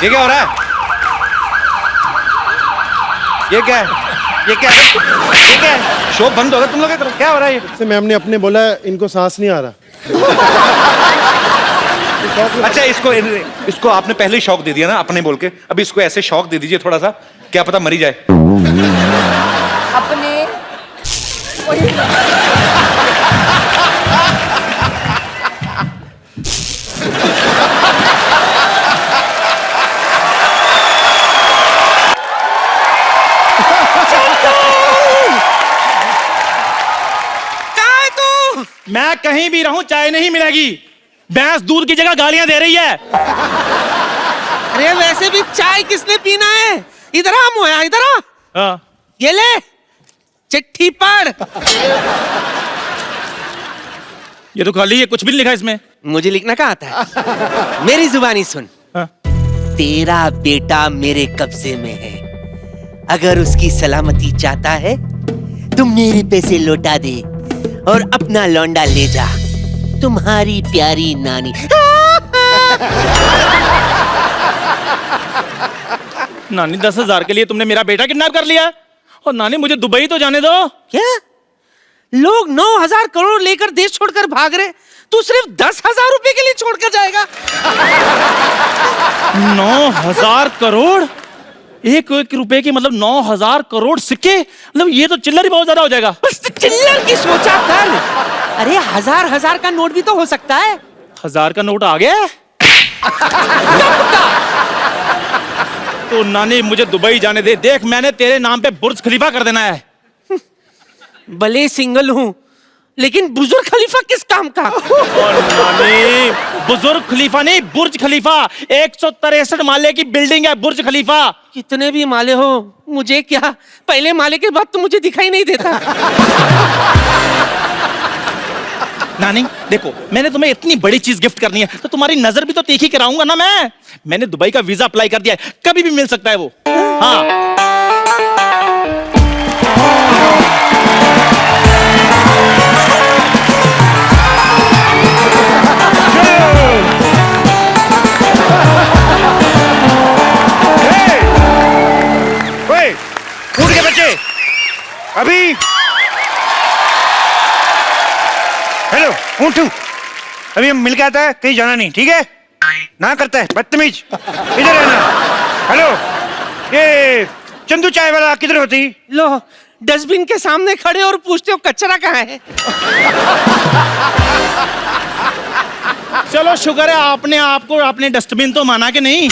ये क्या हो रहा है? ये क्या है? ये क्या है? ये क्या है? शो बंद हो गया तुम लोग क्या हो रहा है? से मैम ने अपने बोला इनको सांस नहीं आ रहा। अच्छा इसको आपने पहले ही शौक दे दिया ना अपने बोल के, अभी इसको ऐसे शौक दे दीजिए थोड़ा सा, क्या पता मरी जाए। अपने मैं कहीं भी रहूं चाय नहीं मिलेगी। भैंस दूध की जगह गालियां दे रही है। अरे वैसे भी चाय किसने पीना है? इधर आ मोया, इधर आ। हाँ। ये ले चिट्ठी पढ़। ये तो खाली है, कुछ भी नहीं लिखा इसमें। मुझे लिखना कहाँ आता है? मेरी जुबानी सुन। हाँ। तेरा बेटा मेरे कब्जे में है, अगर उसकी सलामती चाहता है तो मेरे पैसे लौटा दे और अपना लौंडा ले जा। तुम्हारी प्यारी नानी। नानी 10,000 के लिए तुमने मेरा बेटा किडनैप कर लिया, और नानी मुझे दुबई तो जाने दो। क्या लोग 9,000 करोड़ लेकर देश छोड़कर भाग रहे, तू सिर्फ 10,000 रुपए के लिए छोड़कर जाएगा? 9,000 करोड़? एक रुपए की मतलब 9,000 करोड़ सिक्के, मतलब ये तो चिल्लर ही बहुत ज्यादा हो जाएगा। बस चिल्लर की सोचा कर। अरे 1,000 का नोट भी तो हो सकता है। 1,000 का नोट आ गया? तो नानी मुझे दुबई जाने दे। देख मैंने तेरे नाम पे बुर्ज खलीफा कर देना है। भले सिंगल हूं लेकिन बुजुर्ग खलीफा किस काम का? और नानी बुजुर्ग खलीफा नहीं, बुर्ज खलीफा। 163 माले की बिल्डिंग है बुर्ज खलीफा। कितने भी माले हो मुझे क्या, पहले माले के बाद तो मुझे दिखाई नहीं देता। नानी देखो मैंने तुम्हें इतनी बड़ी चीज गिफ्ट करनी है तो तुम्हारी नजर भी तो तीखी कराऊंगा ना। मैंने दुबई का वीजा अप्लाई कर दिया है, कभी भी मिल सकता है वो। हाँ उठ के बच्चे अभी। हेलो उठू, अभी हम मिल के आता है, कहीं जाना नहीं, ठीक है? ना करता है बदतमीज, इधर रहना। हेलो ये चंदू चाय वाला किधर होती? लो डस्टबिन के सामने खड़े और पूछते हो कचरा कहाँ है? चलो शुक्र है आपने आपको अपने डस्टबिन तो माना कि नहीं।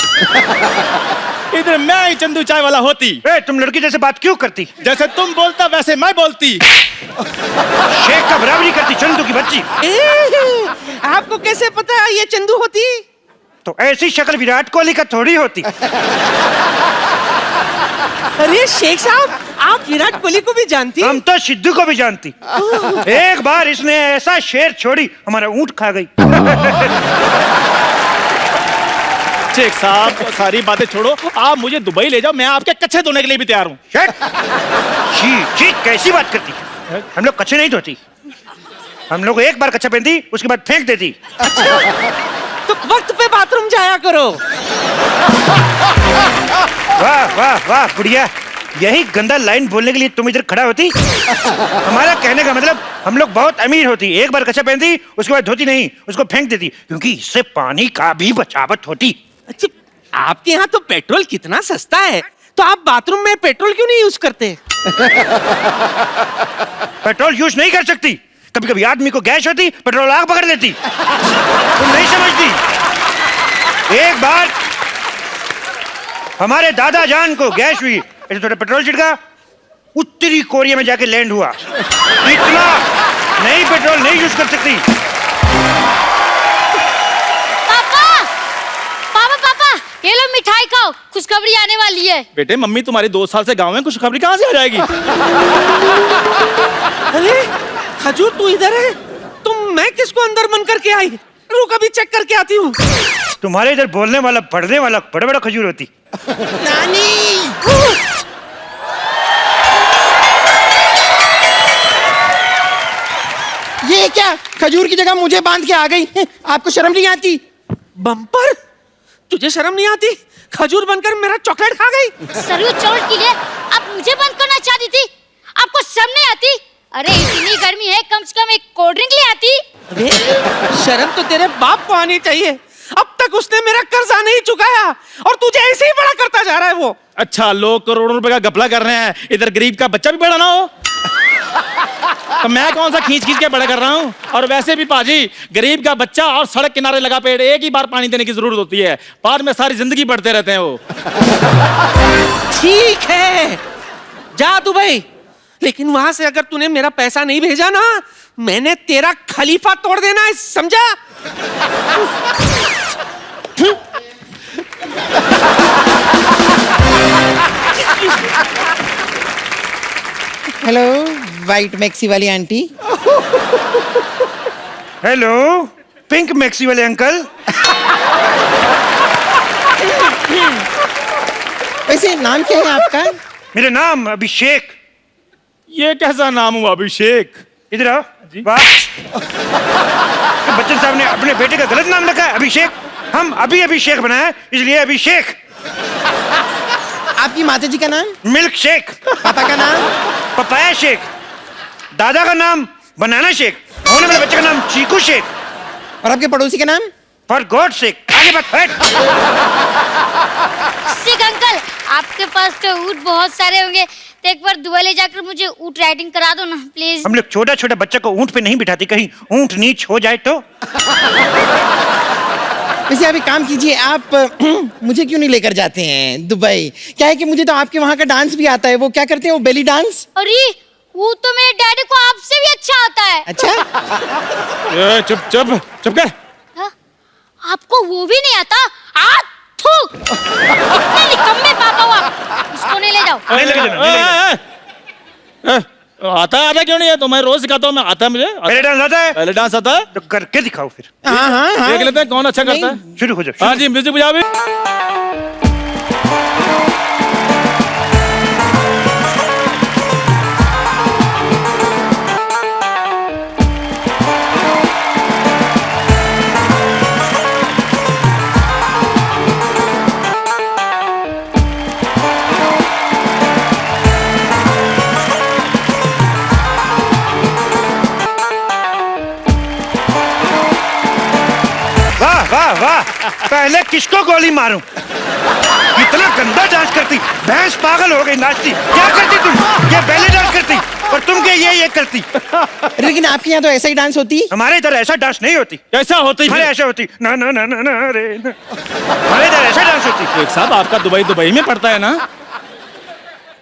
इधर मैं ही चंदू चाय वाला होती। तुम लड़की जैसे बात क्यों करती? जैसे तुम बोलता वैसे मैं बोलती। शेख का बराबरी करती चंदू की बच्ची। आपको कैसे पता है ये चंदू होती? तो ऐसी शक्ल विराट कोहली का थोड़ी होती। अरे शेख साहब आप विराट कोहली को भी जानती? हम तो सिद्धू को भी जानती। एक बार इसने ऐसा शेर छोड़ी हमारा ऊंट खा गई। शेख साहब सारी बातें छोड़ो, आप मुझे दुबई ले जाओ, मैं आपके कच्चे धोने के लिए भी तैयार हूँ। जी कैसी बात करती? हम लोग कच्चे नहीं धोती, हम लोग एक बार कच्चा पहनती उसके बाद फेंक देती। तो वक्त पे बाथरूम जाया करो। वाह वाह वाह बुढ़िया, यही गंदा लाइन बोलने के लिए तुम इधर खड़ा होती? हमारा कहने का मतलब हम लोग बहुत अमीर होती, एक बार कच्चा पहनती उसके बाद धोती नहीं, उसको फेंक देती, क्योंकि इससे पानी का भी बचावट होती। अच्छा आपके यहाँ तो पेट्रोल कितना सस्ता है, तो आप बाथरूम में पेट्रोल क्यों नहीं यूज करते? पेट्रोल यूज नहीं कर सकती, कभी कभी आदमी को गैस होती, पेट्रोल आग पकड़ लेती। तुम नहीं समझती। एक बार हमारे दादा जान को गैस हुई, ऐसे थोड़ा पेट्रोल छिड़का, उत्तरी कोरिया में जाके लैंड हुआ। इतना नहीं पेट्रोल नहीं यूज कर सकती। पापा ये लो मिठाई खाओ, खुशखबरी आने वाली है। बेटे मम्मी तुम्हारी 2 साल से गाँव में, खुशखबरी कहाँ से आ जाएगी? अरे खजूर तू इधर है, तुम मैं किसको अंदर मन करके आई? रुक अभी चेक करके आती हूँ। तुम्हारे इधर बोलने वाला पढ़ने वाला बड़ा बड़ा खजूर होती। नानी ये क्या, खजूर की जगह मुझे बांध के आ गई। आपको शर्म नहीं आती? बम्पर तुझे शर्म नहीं आती? खजूर बनकर मेरा चॉकलेट खा गई। सरयू चोट के लिए आप मुझे बंद करना चाहती थी? आपको शर्म नहीं आती? अरे इतनी गर्मी है, कम से कम एक कोल्ड ड्रिंक ले आती। अरे शर्म तो तेरे बाप को आनी चाहिए। अब तक उसने मेरा कर्जा नहीं चुकाया और तुझे ऐसे ही बड़ा करता जा रहा है वो। अच्छा, लोग करोड़ों रुपए का घपला कर रहे हैं, इधर गरीब का बच्चा भी बड़ा ना हो। तो मैं कौन सा खींच खींच के बड़ा कर रहा हूँ? और वैसे भी पाजी, गरीब का बच्चा और सड़क किनारे लगा पेड़ एक ही बार पानी देने की जरूरत होती है, बाद में सारी जिंदगी बढ़ते रहते हैं वो। ठीक है, जा दुबई, लेकिन वहां से अगर तूने मेरा पैसा नहीं भेजा ना, मैंने तेरा खलीफा तोड़ देना है, समझा? हेलो वाइट मैक्सी वाली आंटी। हेलो पिंक मैक्सी वाले अंकल। वैसे नाम क्या है आपका? मेरा नाम अभिषेक। ये कैसा नाम हुआ अभिषेक? इधर आओ। वाह, तो बच्चन साहब ने अपने बेटे का गलत नाम रखा है अभिषेक। हम अभी अभिषेक बनाए इसलिए अभिषेक। आपकी माता जी का नाम? Milk shake. पापा का नाम? Papaya shake. दादा का नाम बनाना शेक। होने वाले बच्चे का नाम चीकू शेक। और आपके पड़ोसी का नाम? For God shake. आगे बात हट। सिक अंकल, आपके पास तो ऊँट बहुत सारे होंगे, तो एक बार दुबई ले जाकर मुझे ऊँट राइडिंग करा दो ना प्लीज। हम लोग छोटा छोटा बच्चा को ऊँट पे नहीं बिठाते, कहीं ऊँट नीच हो जाए तो। वैसे आप एक काम कीजिए, आप मुझे क्यों नहीं लेकर जाते हैं दुबई? क्या है कि मुझे तो आपके वहाँ का डांस भी आता है। वो क्या करते हैं, वो बेली डांस। अरे वो तो मेरे डैडी को आपसे भी अच्छा आता है। अच्छा, चुप चुप चुप कर। हाँ? आपको वो भी नहीं आता? थू, इतने निकम्मे पापा हो आप। उसको नहीं ले जाओ। नहीं लेके जाना, नहीं लेके जाना। आता क्यों नहीं है? तो मैं रोज सिखाता हूँ, मैं आता है मुझे। पहले डांस आता है पहले डांस आता है तो करके दिखाओ फिर। हाँ हाँ हाँ, देख लेते हैं कौन अच्छा करता है। शुरू हो जाओ। हाँ जी, म्यूजिक बजाओ भी। वाह वाह वाह, पहले किसको गोली मारूं? कितना गंदा डांस करती, भैंस पागल हो गई नाचती। क्या करती तुम? ये बैले डांस करती और तुम क्या ये करती? लेकिन आपके यहाँ तो ऐसा ही डांस होती। हमारे इधर ऐसा डांस नहीं होती। कैसा होती हमारे फिर? ऐसा होती ना ना ना ना ना रे ना। हमारे इधर ऐसा डांस होती। एक साहब, आपका दुबई में पड़ता है ना?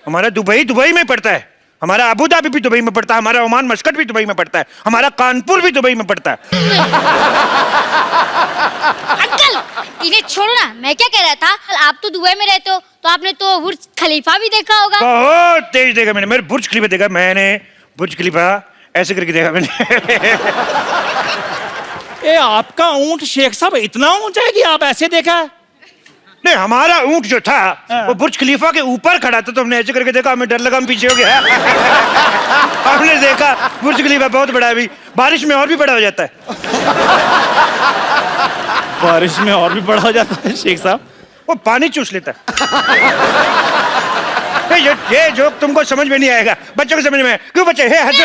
हमारा दुबई में पड़ता है, हमारा अबू धाबी भी दुबई में पड़ता है, हमारा ओमान मस्कट भी दुबई में पड़ता है, हमारा कानपुर भी दुबई में पड़ता है। अंकल इन्हें छोड़ो ना, मैं क्या कह रहा था, आप तो दुबई में रहते हो, तो आपने तो बुर्ज खलीफा भी देखा होगा। बहुत तेज देखा मैंने। मेरे बुर्ज खलीफा देखा मैंने। बुर्ज खलीफा ऐसे करके देखा मैंने। ए, आपका ऊंट शेख साहब इतना ऊंचा है कि आप ऐसे देखा? नहीं, हमारा ऊंट जो था वो बुर्ज खलीफा के ऊपर खड़ा था, तो हमने ऐसे करके देखा, हमें डर लगा, हम पीछे हो गया। हमने देखा बुर्ज खलीफा बहुत बड़ा है, अभी बारिश में और भी बड़ा हो जाता है। बारिश में और भी बड़ा हो जाता है शेख साहब? वो पानी चूस लेता है। ये जोक तुमको समझ में नहीं आएगा, बच्चों को समझ में। क्यों बच्चे? हे हंसो।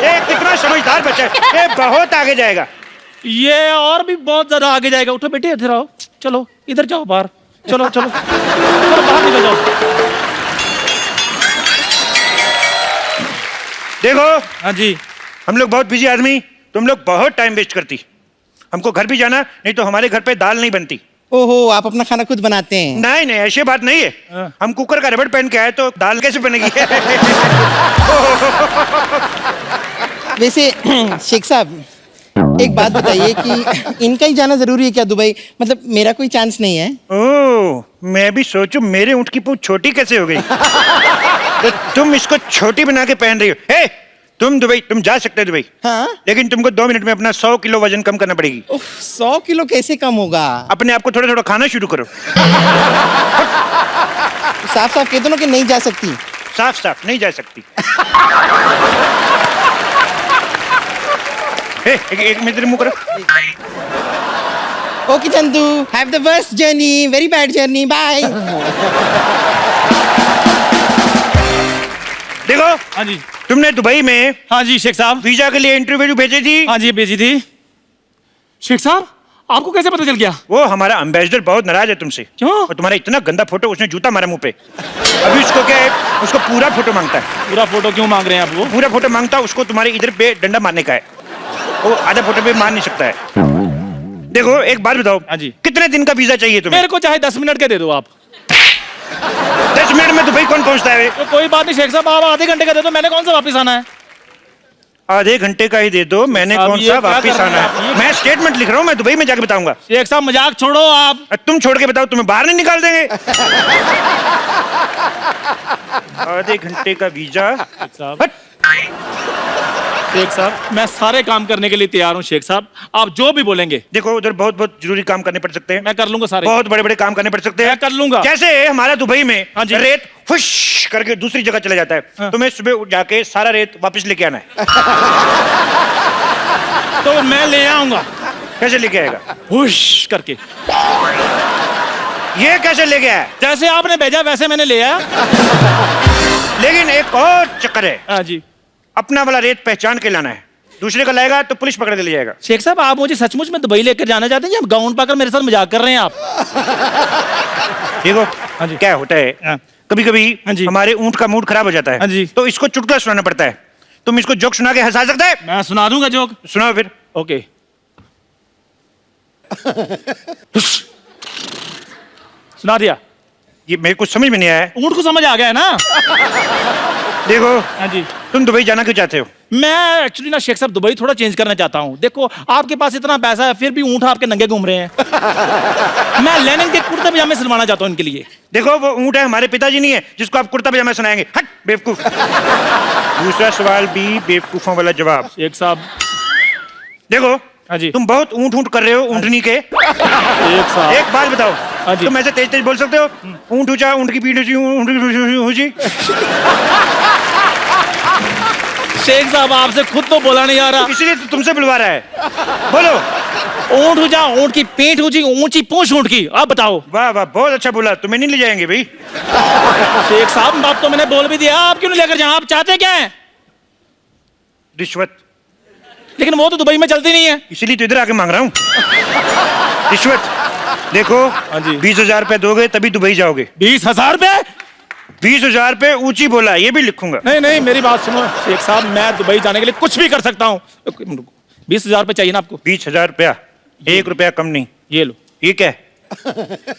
ये कितना समझदार बच्चा है, ये बहुत आगे जाएगा। ये और भी बहुत ज्यादा आगे जाएगा। उठो बेटे, इधर आओ, चलो इधर जाओ बाहर, चलो चलो चलो बाहर निकल जाओ। देखो हाँ जी, हम लोग बहुत बिजी आदमी, तुम लोग बहुत टाइम वेस्ट करती। हमको घर भी जाना, नहीं तो हमारे घर पे दाल नहीं बनती। ओहो, आप अपना खाना खुद बनाते हैं? नहीं नहीं, ऐसी बात नहीं है। हम कुकर का रबड़ पहन के आए तो दाल कैसे बनेगी? वैसे शेख साहब एक बात बताइए कि इनका ही जाना जरूरी है क्या दुबई? मतलब मेरा कोई चांस नहीं है? ओह, मैं भी सोचूं मेरे ऊँट की पूंछ छोटी कैसे हो गई। तो तुम इसको छोटी बना के पहन रही हो। हे, तुम दुबई, तुम जा सकते हो दुबई, हाँ? लेकिन तुमको 2 मिनट में अपना 100 किलो वजन कम करना पड़ेगी। 100 किलो कैसे कम होगा? अपने आप को थोड़ा थोड़ा खाना शुरू करो। साफ साफ कह दो ना कि नहीं जा सकती। साफ साफ नहीं जा सकती। एक मिनट मुंह करो। Okay Chandu, have the worst journey, very bad journey, bye. देखो हाँ जी, तुमने दुबई में हाँ जी शेख साहब। वीजा के लिए इंटरव्यू भेजी थी। हाँ जी भेजी थी। शेख साहब आपको कैसे पता चल गया? वो हमारा एम्बेसडर बहुत नाराज है तुमसे। क्यों? और तुम्हारा इतना गंदा फोटो, उसने जूता मारा मुंह पे। अभी उसको क्या है, उसको पूरा फोटो मांगता है। पूरा फोटो क्यों मांग रहे हैं आप? वो पूरा फोटो मांगता है, उसको तुम्हारे इधर पे डंडा मारने का है। वो आधा फोटो पे मार नहीं सकता है। देखो एक बात बताओ, हाँ जी। कितने दिन का वीजा चाहिए तुम्हें? मेरे को चाहे 10 मिनट के दे दो आप। 10 मिनट में दुबई कौन पहुंचता है? तो कोई बात नहीं शेख साहब, आप आधे घंटे का दे दो, मैंने कौन सा वापस आना है? आधे घंटे का ही दे दो, मैंने साहब, कौन ये सा क्या वापिस कर रहे आना हैं आप? है? मैं स्टेटमेंट लिख रहा हूँ, मैं दुबई में जाके बताऊंगा। शेख साहब मजाक छोड़ो आप। तुम छोड़ के बताओ, तुम्हें बाहर नहीं निकाल देंगे। आधे घंटे का वीजा। साहब हट। शेख साहब मैं सारे काम करने के लिए तैयार हूँ शेख साहब, आप जो भी बोलेंगे। देखो उधर बहुत बहुत जरूरी काम करने पड़ सकते हैं। मैं कर लूंगा सारे। बहुत बड़े बड़े काम करने पड़ सकते हैं। मैं कर लूंगा। जैसे हमारा दुबई में हाँ जी। रेत फुश करके दूसरी जगह चला जाता है। हाँ। तुम्हें सुबह उठ जाके सारा रेत वापस लेके आना है। तो मैं ले आऊंगा कैसे लेके आएगा? हुश करके। ये कैसे लेके आया? जैसे आपने भेजा वैसे मैंने ले आया। लेकिन एक और चक्कर है, हाँ जी। अपना वाला रेत पहचान के लाना है। दूसरे का लाएगा तो पुलिस पकड़ के ले जाएगा। शेख साहब आप मुझे सचमुच में दुबई लेकर जाना चाहते हैं या गाउन पाकर मेरे साथ मजाक कर रहे हैं आप? देखो हाँ जी। क्या होता है, हाँ। कभी कभी हाँ जी। हमारे ऊंट का मूड खराब हो जाता है। हाँ जी। तो इसको चुटकुला सुनाना पड़ता है। तुम इसको जोक सुना के हंसा सकता है? मैं सुना दूंगा जोक। सुनाओ फिर। ओके। सुना दिया। ये मेरे को समझ में नहीं आया है। ऊंट को समझ आ गया है ना? देखो हाँ जी। तुम दुबई जाना क्यों चाहते हो? मैं एक्चुअली ना शेख साहब दुबई थोड़ा चेंज करना चाहता हूँ। देखो आपके पास इतना पैसा है फिर भी ऊंट आपके नंगे घूम रहे हैं। मैं लेनिन के कुर्ते पजामे सिलवाना चाहता हूँ इनके लिए। देखो वो ऊंट है, हमारे पिताजी नहीं है जिसको आप कुर्ता पजामा सुनाएंगे। हट बेवकूफ। दूसरा सवाल भी बेवकूफों वाला जवाब। शेख साहब। देखो हाँ जी। तुम बहुत ऊंट ऊंट कर रहे हो ऊंटनी के। शेख साहब। एक बात बताओ, हाँ जी। तुम ऐसे तेज तेज बोल सकते हो? ऊंट ऊंचा, ऊंट की पीठ ऊंची, ऊंट की ऊंची। शेख साहब आपसे खुद तो बोला नहीं आ रहा। इसलिए तो तुमसे बुलवा रहा है। बोलो। ऊंट ऊंचा, ऊंट की पीठ ऊंची, ऊंची पूंछ ऊंट की। आप बताओ। वाह वाह, बहुत अच्छा बोला। तुम्हें नहीं ले जाएंगे भाई। शेख साहब बात तो मैंने बोल भी दिया, आप क्यों नहीं लेकर जाए? आप चाहते क्या है? रिश्वत। लेकिन वो तो दुबई में चलती नहीं है। इसीलिए तो इधर आके मांग रहा हूँ रिश्वत। देखो हाँ जी। 20,000 रुपए दोगे तभी दुबई जाओगे। 20,000 रुपए? 20,000 रुपए ऊंची बोला, ये भी लिखूंगा। नहीं नहीं मेरी बात सुनो शेख साहब, मैं दुबई जाने के लिए कुछ भी कर सकता हूँ। 20,000 रुपए चाहिए ना आपको? 20,000 रुपया, 1 रुपया कम नहीं। ये लो। ये क्या है?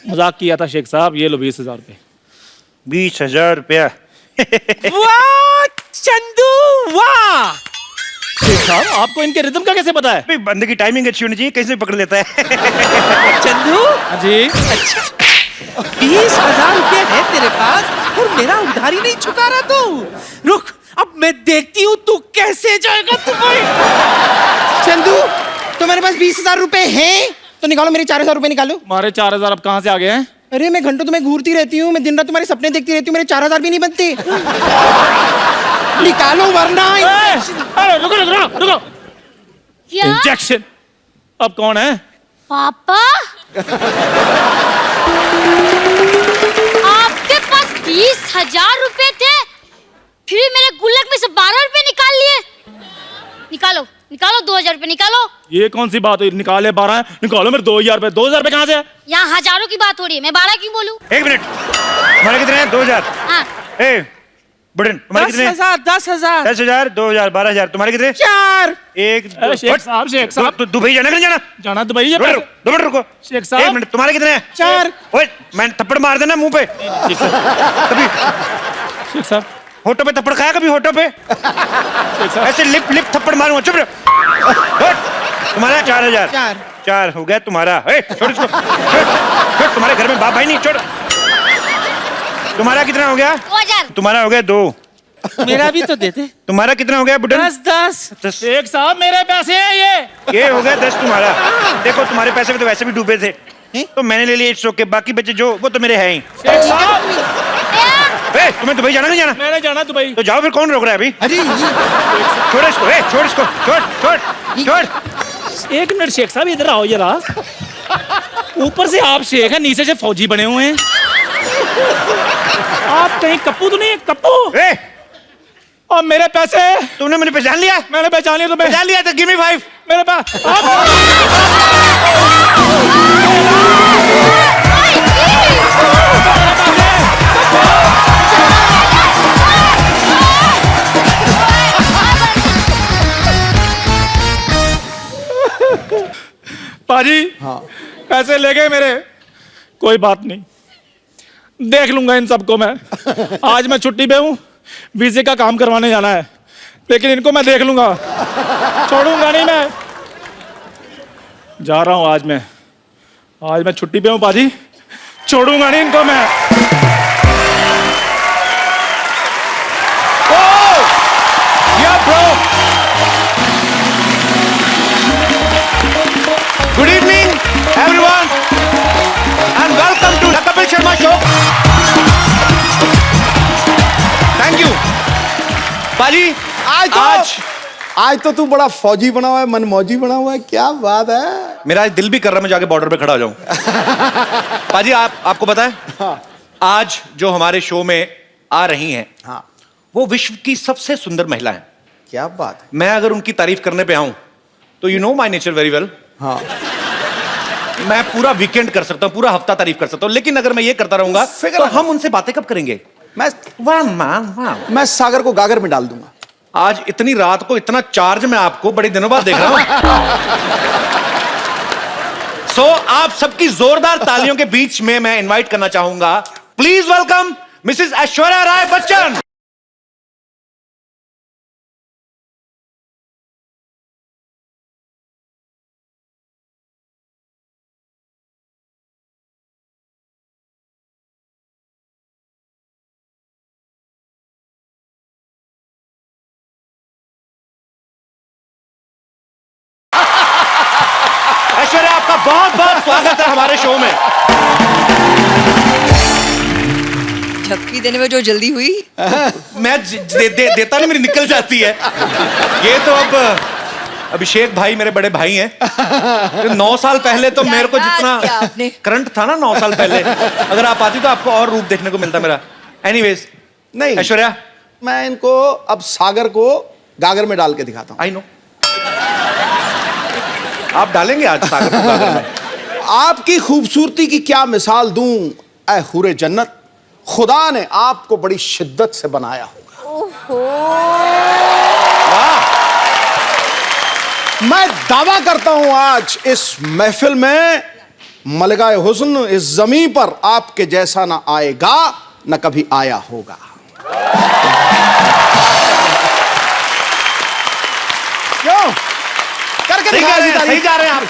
मजाक किया था शेख साहब, ये लो 20,000 रुपए। 20,000 रुपया। वाह चंदू वाह। शेख साहब आपको इनके रिदम का कैसे पता है? भाई बंदे की टाइमिंग अच्छी होनी चाहिए, कैसे पकड़ लेता है। चंदू हाँ जी। अच्छा 20,000 रुपए है तेरे पास और मेरा उधारी नहीं चुका रहा तू। रुक अब मैं देखती हूँ तू कैसे जाएगा दुबई। चंदू तुम्हारे पास 20,000 रुपए हैं तो निकालो, मेरे 4,000 रुपए निकालो। हमारे 4,000 अब कहाँ से आ गए हैं? अरे मैं घंटों तुम्हें घूरती रहती हूँ, मैं दिन रात तुम्हारे सपने देखती रहती हूँ, मेरे 4,000 भी नहीं बनते। निकालो वरना। अरे रुको रुको रुको। क्या? इंजेक्शन। अब कौन है? पापा आपके पास 20,000 रुपए थे, फिर मेरे गुल्लक में से 12 रुपए निकाल लिए। निकालो निकालो, 2,000 रुपए निकालो। ये कौन सी बात हुई? निकाले 12 निकालो मेरे 2,000 रुपए। 2,000 रुपए कहाँ से? यहाँ हजारों की बात हो रही है, मैं 12 क्यों बोलूं? 1 मिनट, तुम्हारे कितने हैं? 2,000। हाँ ए बुढ़न, तुम्हारे कितने हैं? 10,000 10,000 10,000, 2,000, 12,000। तुम्हारे कितने? 4। एक शेख साहब शेख साहब तो दुबई जाना कि नहीं जाना? जाना दुबई। ये 2 मिनट रुको। शेख साहब। 1 मिनट, तुम्हारे कितने हैं? 4। ओए मैं थप्पड़ मार देना मुंह पे कभी। शेख साहब। होठों पे थप्पड़ खाया कभी? होठों पे शेख साहब। ऐसे लिप लिप थप्पड़ मारूंगा। चुप रहो। हट। तुम्हारा 4,000। 4 हो गया तुम्हारा। ए, छोड़ इसको। छोड़। तुम्हारे घर में बाप भाई नहीं। छोड़। तुम्हारा कितना हो गया? 2,000। तुम्हारा हो गया 2। मेरा भी तो देते। तुम्हारा कितना हो गया बुढ़न? 10 शेख साहब मेरे पैसे हैं ये। ये हो गया 10 तुम्हारा। देखो तुम्हारे पैसे में तो वैसे भी डूबे थे, तो मैंने ले लिए 100 के। बाकी बचे जो वो तो मेरे हैं ही। शेख साहब ए, तुम्हें दुबई जाना नहीं जाना? मैंने जाना दुबई। तो जाओ फिर, कौन रोक रहा है अभी? अरे छोड़ इसको। ए, छोड़ इसको। छोड़ छोड़ छोड़। 1 मिनट शेख साहब इधर आओ जरा। ऊपर से आप शेख है, नीचे से फौजी बने हुए हैं। आप कहीं कप्पू तो नहीं है? कप्पू। ए, और मेरे पैसे? तुमने मुझे पहचान लिया? मैंने पहचान लिया तुम्हें। पहचान लिया तो गिव मी 5। मेरे पास पाजी। हाँ। पैसे ले गए मेरे। कोई बात नहीं, देख लूंगा इन सबको मैं। आज मैं छुट्टी पे हूँ, वीजे का काम करवाने जाना है, लेकिन इनको मैं देख लूंगा, छोड़ूंगा नहीं मैं। जा रहा हूँ आज मैं छुट्टी पे हूँ पाजी, छोड़ूंगा नहीं इनको मैं। Good evening everyone and welcome to the Kapil Sharma show. Thank you paaji. आज तो तू बड़ा फौजी बना हुआ है, मनमौजी बना हुआ है, क्या बात है। मेरा आज दिल भी कर रहा है मैं जाके बॉर्डर पे खड़ा हो जाऊं। पाजी आपको पता है, हाँ। आज जो हमारे शो में आ रही हैं, हाँ। वो विश्व की सबसे सुंदर महिला हैं। क्या बात है। मैं अगर उनकी तारीफ करने पे आऊं तो you know my nature very well. हाँ। मैं पूरा वीकेंड कर सकता हूं, पूरा हफ्ता तारीफ कर सकता हूं, लेकिन अगर मैं ये करता रहूंगा तो हम उनसे बातें कब करेंगे? मैं सागर को गागर में डाल दूंगा। आज इतनी रात को इतना चार्ज मैं आपको बड़े दिनों बाद देख रहा हूं। सो आप सबकी जोरदार तालियों के बीच में मैं इनवाइट करना चाहूंगा, please welcome Mrs Aishwarya Rai Bachchan. Aishwarya आपका बहुत बहुत स्वागत है हमारे शो में। झपकी देने में जो जल्दी हुई। मैं देता नहीं, मेरी निकल जाती है। ये तो अब अभिषेक भाई मेरे बड़े भाई हैं। 9 साल पहले तो मेरे को जितना करंट था ना 9 साल पहले, अगर आप आती तो आपको और रूप देखने को मिलता मेरा। एनीवेज, नहीं ऐश्वर्या, मैं इनको अब सागर को गागर में डाल के दिखाता हूँ। आई नो आप डालेंगे आज सागर को गागर में। आपकी खूबसूरती की क्या मिसाल दूं ऐ हुरे जन्नत, खुदा ने आपको बड़ी शिद्दत से बनाया होगा। वाह, मैं दावा करता हूं आज इस महफिल में मलगाए हुस्न इस जमीन पर आपके जैसा ना आएगा न कभी आया होगा। क्यों करके सही जा रहे हैं आप।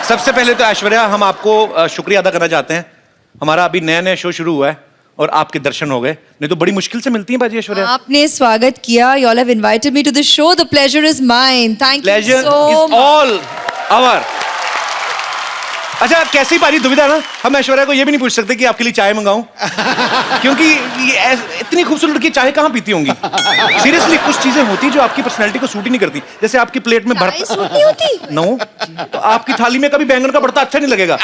सबसे पहले तो ऐश्वर्या, हम आपको शुक्रिया अदा करना चाहते हैं। हमारा अभी नया नया शो शुरू हुआ है और आपके दर्शन हो गए, नहीं तो बड़ी मुश्किल से मिलती हैं बाजी ऐश्वर्या। आपने स्वागत किया। You all have invited me to the show. The pleasure is mine. Thank you Pleasure so is much. all our। अच्छा, कैसी बारी दुविधा ना, हम ऐश्वर्या को ये भी नहीं पूछ सकते कि आपके लिए चाय मंगाऊं, क्योंकि इतनी खूबसूरत लड़की चाय कहाँ पीती होंगी। सीरियसली, कुछ चीजें होती जो आपकी पर्सनैलिटी को सूट ही नहीं करती। जैसे आपकी प्लेट में चाय सूट नहीं होती? नो, तो आपकी थाली में कभी बैंगन का भरता अच्छा नहीं लगेगा,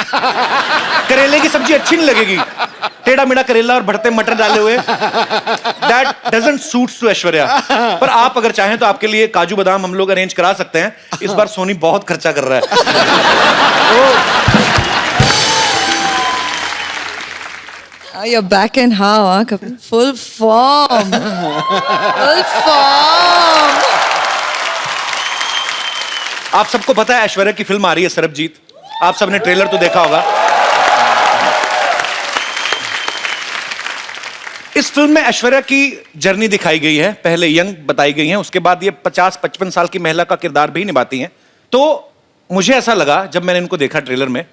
करेले की सब्जी अच्छी नहीं लगेगी, टेढ़ा मेढ़ा करेला और भरते मटर डाले हुए, that doesn't suits to Aishwarya. पर आप अगर चाहें तो आपके लिए काजू बादाम हम लोग अरेंज करा सकते हैं। इस बार सोनी बहुत खर्चा कर रहा है। You're back in how, huh? Kapil? Full form. Full form. आप सबको पता है ऐश्वर्या की फिल्म आ रही है सरबजीत। आप सबने ट्रेलर तो देखा होगा। इस फिल्म में ऐश्वर्या की जर्नी दिखाई गई है। पहले यंग बताई गई है, उसके बाद ये 50-55 साल की महिला का किरदार भी निभाती हैं। तो मुझे ऐसा लगा जब मैंने इनको देखा ट्रेलर में,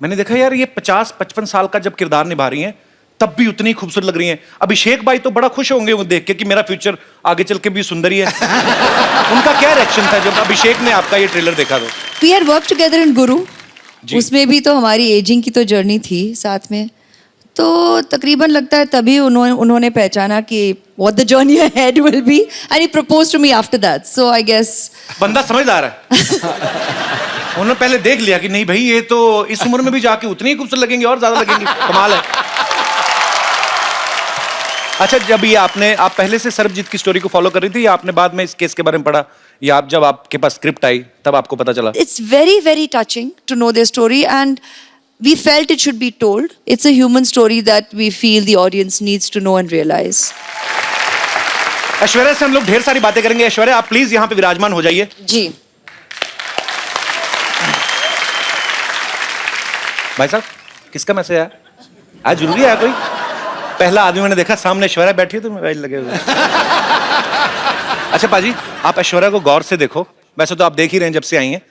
मैंने देखा यार ये 50-55 साल का जब किरदार निभा रही हैं तब भी उतनी खूबसूरत लग रही हैं। अभिषेक भाई तो बड़ा खुश होंगे वो देख के कि मेरा फ्यूचर आगे चल के भी सुंदर ही है। उनका क्या रिएक्शन था जब अभिषेक ने आपका ये ट्रेलर देखा? तो We had worked together in Guru. उसमें भी तो हमारी एजिंग की तो जर्नी थी साथ में, तो तकरीबन लगता है तभी उन्होंने पहचाना कि what the journey ahead will be and he proposed to me after that. So I guess बंदा समझदार है। उन्होंने पहले देख लिया कि नहीं भाई ये तो इस उम्र में भी जाके उतनी ही खूबसूरत लगेंगे और ज्यादा लगेंगी। कमाल है। अच्छा, जब ये आप पहले से सरबजीत की स्टोरी को फॉलो कर रही थी या आपने बाद में इस केस के बारे में पढ़ा, या आप जब आपके पास स्क्रिप्ट आई तब आपको पता चला? It's very, very touching to know their story, and we felt it should be told. It's a human story that we feel the audience needs to know and realize. Aishwarya से हम लोग ढेर सारी बातें करेंगे। ऐश्वर्या, आप प्लीज यहाँ पे विराजमान हो जाइए। जी। भाई साहब, किसका मैसेज आया? आज जरूरी है कोई? पहला आदमी मैंने देखा, सामने ऐश्वर्या बैठी है तो मोबाइल लगे हुए। अच्छा पाजी, आप ऐश्वर्या को गौर से देखो। वैसे तो आप देख ही रहे हैं जब से आई हैं।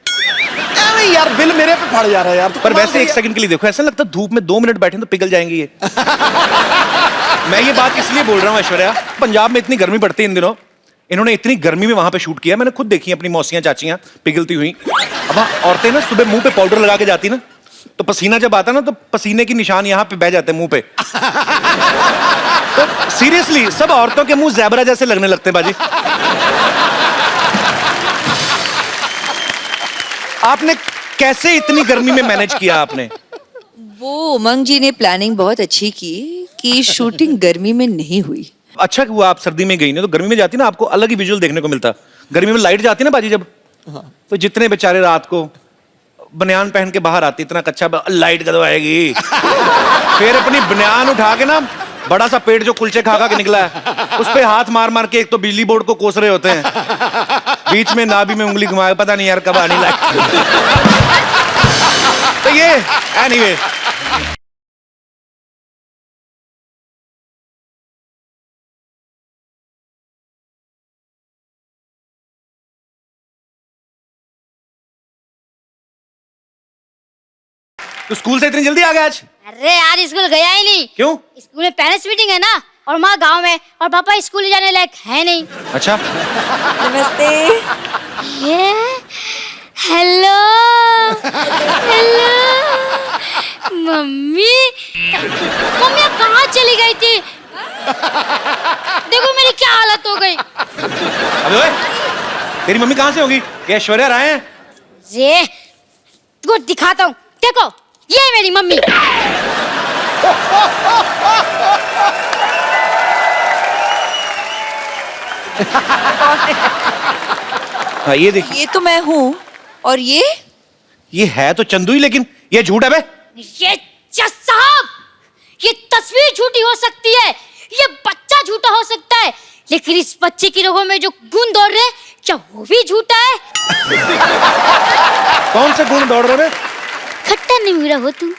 अरे यार, बिल मेरे पे पड़ जा रहा है यार। पर वैसे एक सेकंड के लिए देखो, ऐसा लगता है धूप में 2 मिनट बैठे तो पिघल जाएंगी ये। मैं ये बात इसलिए बोल रहा हूँ ऐश्वर्या, पंजाब में इतनी गर्मी पड़ती है इन दिनों, इन्होंने इतनी गर्मी में वहां पे शूट किया। मैंने खुद देखी अपनी मौसियां चाचियां पिघलती हुई। अब औरतें ना सुबह मुंह पे पाउडर लगा के जाती ना, तो पसीना जब आता ना तो पसीने की निशान यहाँ पे बह जाते हैं मुंह पे। तो सीरियसली सब औरतों के मुंह ज़ेबरा जैसे लगने लगते हैं बाजी। आपने कैसे इतनी गर्मी में मैनेज किया आपने? वो उमंग जी ने प्लानिंग बहुत अच्छी की कि शूटिंग गर्मी में नहीं हुई। अच्छा हुआ आप सर्दी में गई ना, तो गर्मी में जाती ना आपको अलग ही विजुअल देखने को मिलता। गर्मी में लाइट जाती ना बाजी जब, तो जितने बेचारे रात को बनियान पहन के बाहर आती, इतना कच्चा लाइट कदम आएगी। फिर अपनी बनियान उठा के ना, बड़ा सा पेट जो कुलचे खा के निकला है उस पे हाथ मार मार के एक तो बिजली बोर्ड को कोस रहे होते हैं, बीच में नाभि में उंगली घुमाए, पता नहीं यार कब आने लाइट। तो ये एनीवे, तो स्कूल से इतनी जल्दी आ गया आज? अरे यार स्कूल गया ही नहीं। क्यों? स्कूल में पेरेंट्स मीटिंग है ना, और माँ गांव में, और पापा स्कूल जाने लायक है नहीं। अच्छा, नमस्ते। Hello hello mummy. मम्मी आप कहाँ चली गई थी? देखो मेरी क्या हालत हो गई। अबे ओए, तेरी मम्मी कहाँ से होगी? क्या ऐश्वर्या राय हैं? ये तुमको दिखाता हूँ, देखो ये है मेरी मम्मी। हाँ ये देखिए, ये तो मैं हूँ, और ये है तो चंदू ही, लेकिन ये झूठ है बे। ये जज साहब, ये तस्वीर झूठी हो सकती है, ये बच्चा झूठा हो सकता है, लेकिन इस बच्चे की रगों में जो गुण दौड़ रहे हैं, क्या वो भी झूठा है? कौन से गुण दौड़ रहे हैं? खट्टा नहीं मिला हो तुम।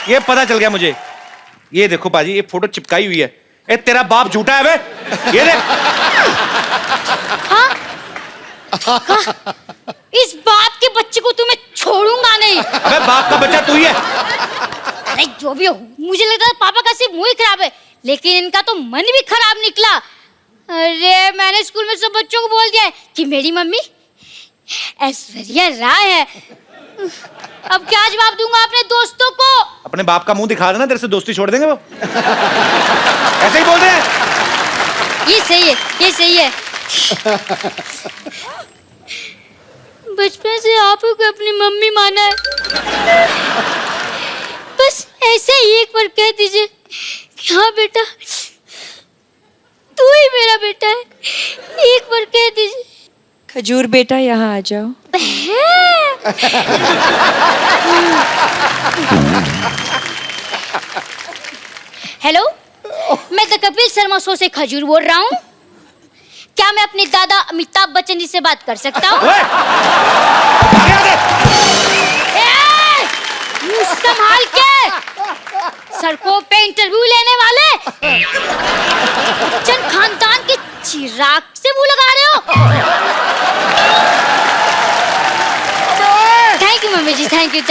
ये पता चल गया मुझे। ये देखो बाजी, ये फोटो चिपकाई हुई है। ए तेरा बाप झूठा है बे। ये देख। हाँ? इस बाप के बच्चे को तुम्हें छोड़ूंगा नहीं। अबे बाप का बच्चा तू ही है। अरे जो भी हो, मुझे लगता है पापा का सिर्फ मुंह ही खराब है, लेकिन इनका तो मन भी खराब निकला। अरे मैंने स्कूल में सब बच्चों को बोल दिया है कि मेरी मम्मी ऐश्वर्या राय है। अब क्या जवाब दूंगा अपने दोस्तों को? अपने बाप का मुंह दिखा देना, तेरे से दोस्ती छोड़ देंगे वो। ऐसे ही बोल रहे हैं। ये सही है, ये सही है। बचपन से आप को अपनी मम्मी माना है, बस ऐसे ही एक बार कह दीजिए कि हाँ बेटा तू ही मेरा बेटा है, एक बार कह दीजिए। खजूर बेटा यहाँ आ जाओ। हेलो, मैं द कपिल शर्मा शो से खजूर बोल रहा हूँ। क्या मैं अपने दादा अमिताभ बच्चन जी से बात कर सकता हूँ? संभाल के, सड़कों पे इंटरव्यू लेने वाले बच्चन खानदान के चिराग से मुंह लगा रहे हो। Thank you mummy ji, thank you.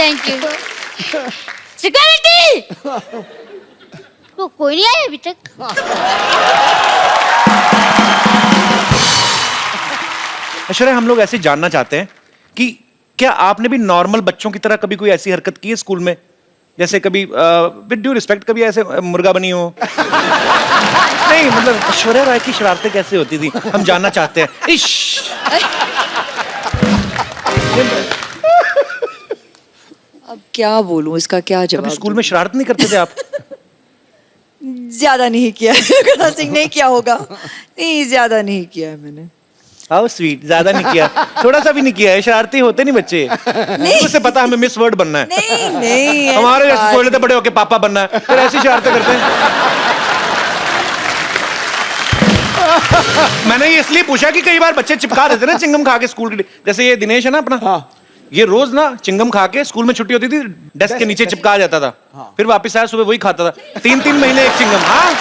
Security, तो कोई नहीं आया अभी तक। ऐश्वर्या, हम लोग ऐसे जानना चाहते हैं कि क्या आपने भी नॉर्मल बच्चों की तरह कभी कोई ऐसी हरकत की है स्कूल में? जैसे कभी विद ड्यू रिस्पेक्ट कभी ऐसे मुर्गा बनी हो? नहीं, मतलब ऐश्वर्या राय की शरारतें कैसे होती थी, हम जानना चाहते हैं। इश! अब क्या बोलूं, इसका क्या कभी जवाब स्कूल में शरारत नहीं करते थे आप? दूं? ज्यादा नहीं किया है। सिंह नहीं किया होगा, नहीं ज्यादा नहीं किया है मैंने। हाउ स्वीट, ज्यादा नहीं किया, थोड़ा सा भी नहीं किया है। शरारती होते नहीं बच्चे, उसे पता हमें मिस वर्ड बनना है। नहीं नहीं, हमारे जैसे सोच लेते बड़े होके पापा बनना है, फिर ऐसी शरारतें करते हैं। मैंने ये इसलिए पूछा कि कई बार बच्चे चिपका देते ना चिंगम खा के स्कूल के, जैसे ये दिनेश है ना अपना, ये रोज ना चिंगम खा के स्कूल में छुट्टी होती थी डेस्क के नीचे चिपका जाता था, फिर वापस आया सुबह वही खाता था, 3-3 महीने एक चिंगम। हाँ,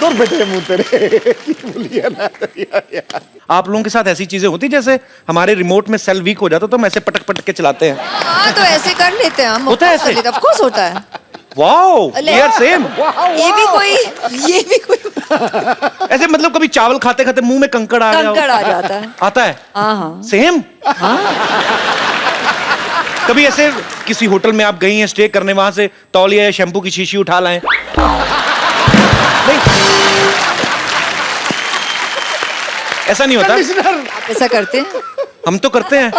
दूर बेटे मुंह तेरे बोलिए ना यार। आप लोगों के साथ ऐसी चीजें होती जैसे हमारे रिमोट में सेल वीक हो जाता तो हम ऐसे पटक पटक के चलाते हैं? हाँ तो ऐसे कर लेते हैं हम। होता है ऐसे? ऑफ कोर्स होता है। वाओ, अले, वी आर सेम। ये भी कोई ऐसे मतलब कभी चावल खाते खाते मुंह में कंकड़ आ गया हो? कंकड़ आ जाता है। आता है? हाँ हाँ। सेम? कभी ऐसे किसी होटल में आप गई हैं स्टे करने, वहां से तौलिया या शैम्पू की शीशी उठा लाएं? नहीं, ऐसा नहीं होता। आप ऐसा करते हैं? हम तो करते हैं।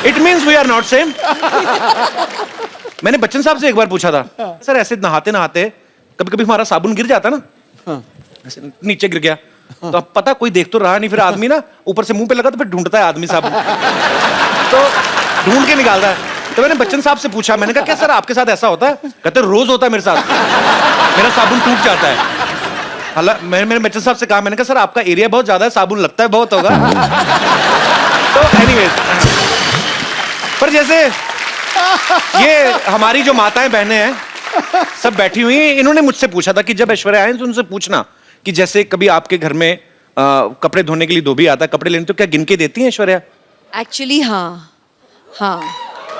It means we are not same. मैंने बच्चन साहब से एक बार पूछा था, सर ऐसे नहाते नहाते कभी कभी हमारा साबुन गिर जाता ना, ऐसे नीचे गिर गया, तो अब पता कोई देख तो रहा नहीं, फिर आदमी ना ऊपर से मुंह पे लगा तो फिर ढूंढता है आदमी साबुन, तो ढूंढ के निकालता है। तो मैंने बच्चन साहब से पूछा, मैंने कहा क्या सर आपके साथ ऐसा होता है? कहते रोज होता है मेरे साथ, मेरा साबुन टूट जाता है। हालांकि मैंने बच्चन साहब से कहा, मैंने कहा सर आपका एरिया बहुत ज्यादा है, साबुन लगता है बहुत होगा। तो एनीवेज, पर जैसे ये हमारी जो माताएं बहनें हैं सब बैठी हुई हैं, इन्होंने मुझसे पूछा था कि जब ऐश्वर्या आए तो उनसे पूछना कि जैसे कभी आपके घर में कपड़े धोने के लिए धोबी आता है कपड़े लेने, तो क्या गिन के देती हैं ऐश्वर्या? एक्चुअली हाँ हाँ,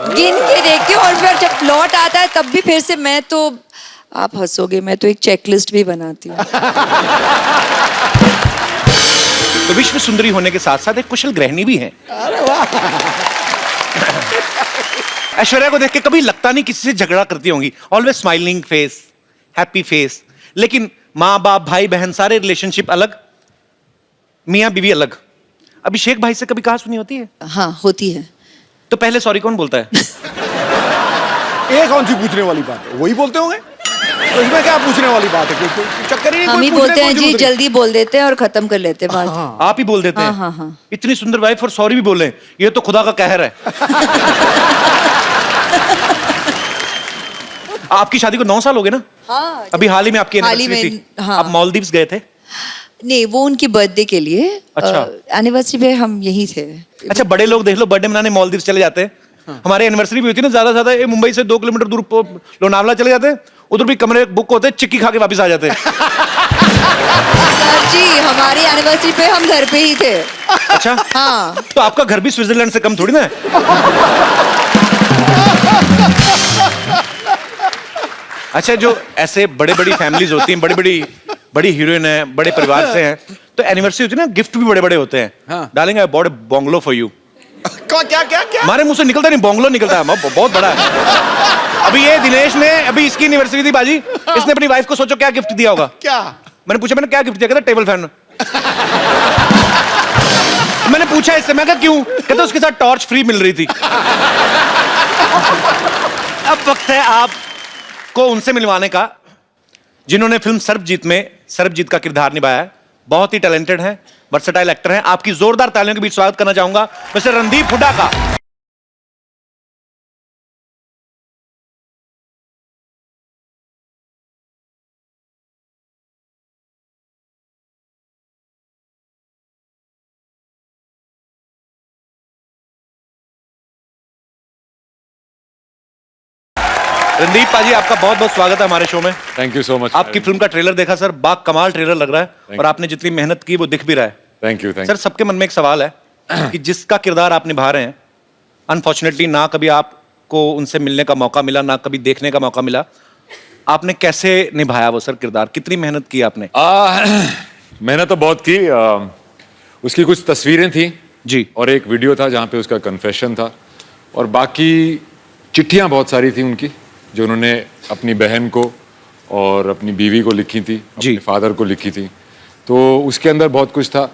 गिन के देखती हूँ, और फिर जब लौट आता है तब भी फिर से मैं तो, आप हंसोगे, मैं तो एक चेकलिस्ट भी बनाती हूँ। तो विश्व सुंदरी होने के साथ साथ एक कुशल गृहिणी भी है। ऐश्वर्या को देख के कभी लगता नहीं किसी से झगड़ा करती होंगी, always smiling face, happy face, लेकिन माँ बाप भाई बहन सारे रिलेशनशिप अलग, मियाँ बीवी अलग। अभिषेक भाई से कभी कहा सुनी होती है? हाँ होती है। तो पहले सॉरी कौन बोलता है? ये कौन सी पूछने वाली बात है, वही बोलते होंगे, तो इसमें क्या पूछने वाली बात है? कोई चक्कर ही नहीं, हम कोई ही पूछने बोलते की हैं जरूरत जी, नहीं। जल्दी बोल देते हैं और खत्म कर लेते हैं बात। आप ही बोल देते हैं? हाँ, हाँ। इतनी सुंदर वाइफ और सॉरी भी बोले, ये तो खुदा का कहर है। आपकी शादी को 9 साल हो गए ना? हाँ, अभी हाल ही में आपकी हाल ही एनिवर्सरी में, थी, हाँ। आप मालदीव्स गए थे? नहीं, वो उनकी बर्थडे के लिए। अच्छा। एनिवर्सरी पे हम यहीं थे। अच्छा, बड़े लोग देख लो बर्थडे मनाने मालदीव्स चले जाते हैं। हमारे एनिवर्सरी भी होती है ना, ज्यादा ज्यादा मुंबई से 2 किलोमीटर दूर लोनावला चले जाते हैं, उधर भी कमरे बुक होते हैं, चिक्की खा के वापस आ जाते हैं। सर जी, हमारी एनिवर्सरी पे हम घर पे ही थे। अच्छा, हाँ। तो आपका घर भी स्विट्जरलैंड से कम थोड़ी ना है। अच्छा, जो ऐसे बड़े बड़ी फैमिलीज होती हैं, बड़ी हीरोइन है, बड़े परिवार से हैं, तो एनिवर्सरी होती है ना, गिफ्ट भी बड़े बड़े होते हैं। Darling, I bought a bungalow for you. क्या क्या क्या? हमारे मुंह से निकलता नहीं, बंगलो निकलता है, बहुत बड़ा है। अभी ये दिनेश ने, अभी इसकी एनिवर्सरी थी बाजी, इसने अपनी वाइफ को सोचो क्या गिफ्ट दिया होगा? क्या? मैंने पूछा, मैंने क्या गिफ्ट दिया? कहता टेबल फैन। मैंने पूछा इससे, मैं कहा क्यों? कहता उसके साथ टॉर्च फ्री मिल रही थी। अब वक्त है आपको उनसे मिलवाने का जिन्होंने फिल्म सर्वजीत में सर्वजीत का किरदार निभाया है। बहुत ही टैलेंटेड है, वर्सेटाइल एक्टर हैं। आपकी जोरदार तालियों के बीच स्वागत करना चाहूंगा मिस्टर रणदीप हुड्डा का। रणदीप पाजी, आपका बहुत बहुत स्वागत है हमारे शो में। Thank you so much. आपकी फिल्म का ट्रेलर देखा सर, बाग कमाल ट्रेलर लग रहा है, और आपने जितनी मेहनत की वो दिख भी रहा है। Thank you. सर, सबके मन में एक सवाल है कि जिसका किरदार आप निभा रहे हैं, अनफॉर्चुनेटली ना कभी आप आपको उनसे मिलने का मौका मिला, ना कभी देखने का मौका मिला। आपने कैसे निभाया वो सर किरदार, कितनी मेहनत की आपने? मैंने तो बहुत की। उसकी कुछ तस्वीरें थी जी, और एक वीडियो था जहाँ पे उसका कन्फेशन था, और बाकी चिट्ठियाँ बहुत सारी थी उनकी जो उन्होंने अपनी बहन को और अपनी बीवी को लिखी थी, अपने फादर को लिखी थी। तो उसके अंदर बहुत कुछ था।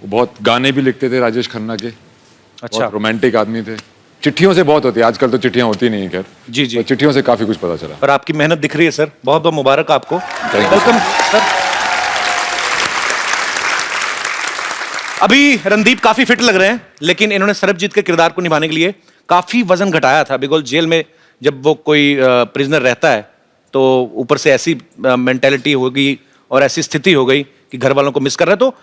वो बहुत गाने भी लिखते थे राजेश खन्ना के। अच्छा, रोमांटिक आदमी थे। चिट्ठियों से बहुत होती है, आजकल तो चिट्ठियां होती नहीं है खैर। जी जी, तो चिट्ठियों से काफी कुछ पता चला। पर आपकी मेहनत दिख रही है सर, बहुत बहुत मुबारक आपको। Welcome sir. अभी रणदीप काफी फिट लग रहे हैं, लेकिन इन्होंने सरबजीत के किरदार को निभाने के लिए काफी वजन घटाया था। बिकॉज जेल में जब वो कोई प्रिजनर रहता है तो ऊपर से ऐसी मेंटेलिटी हो गई और ऐसी स्थिति हो गई कि घर वालों को मिस कर रहे हैं। तो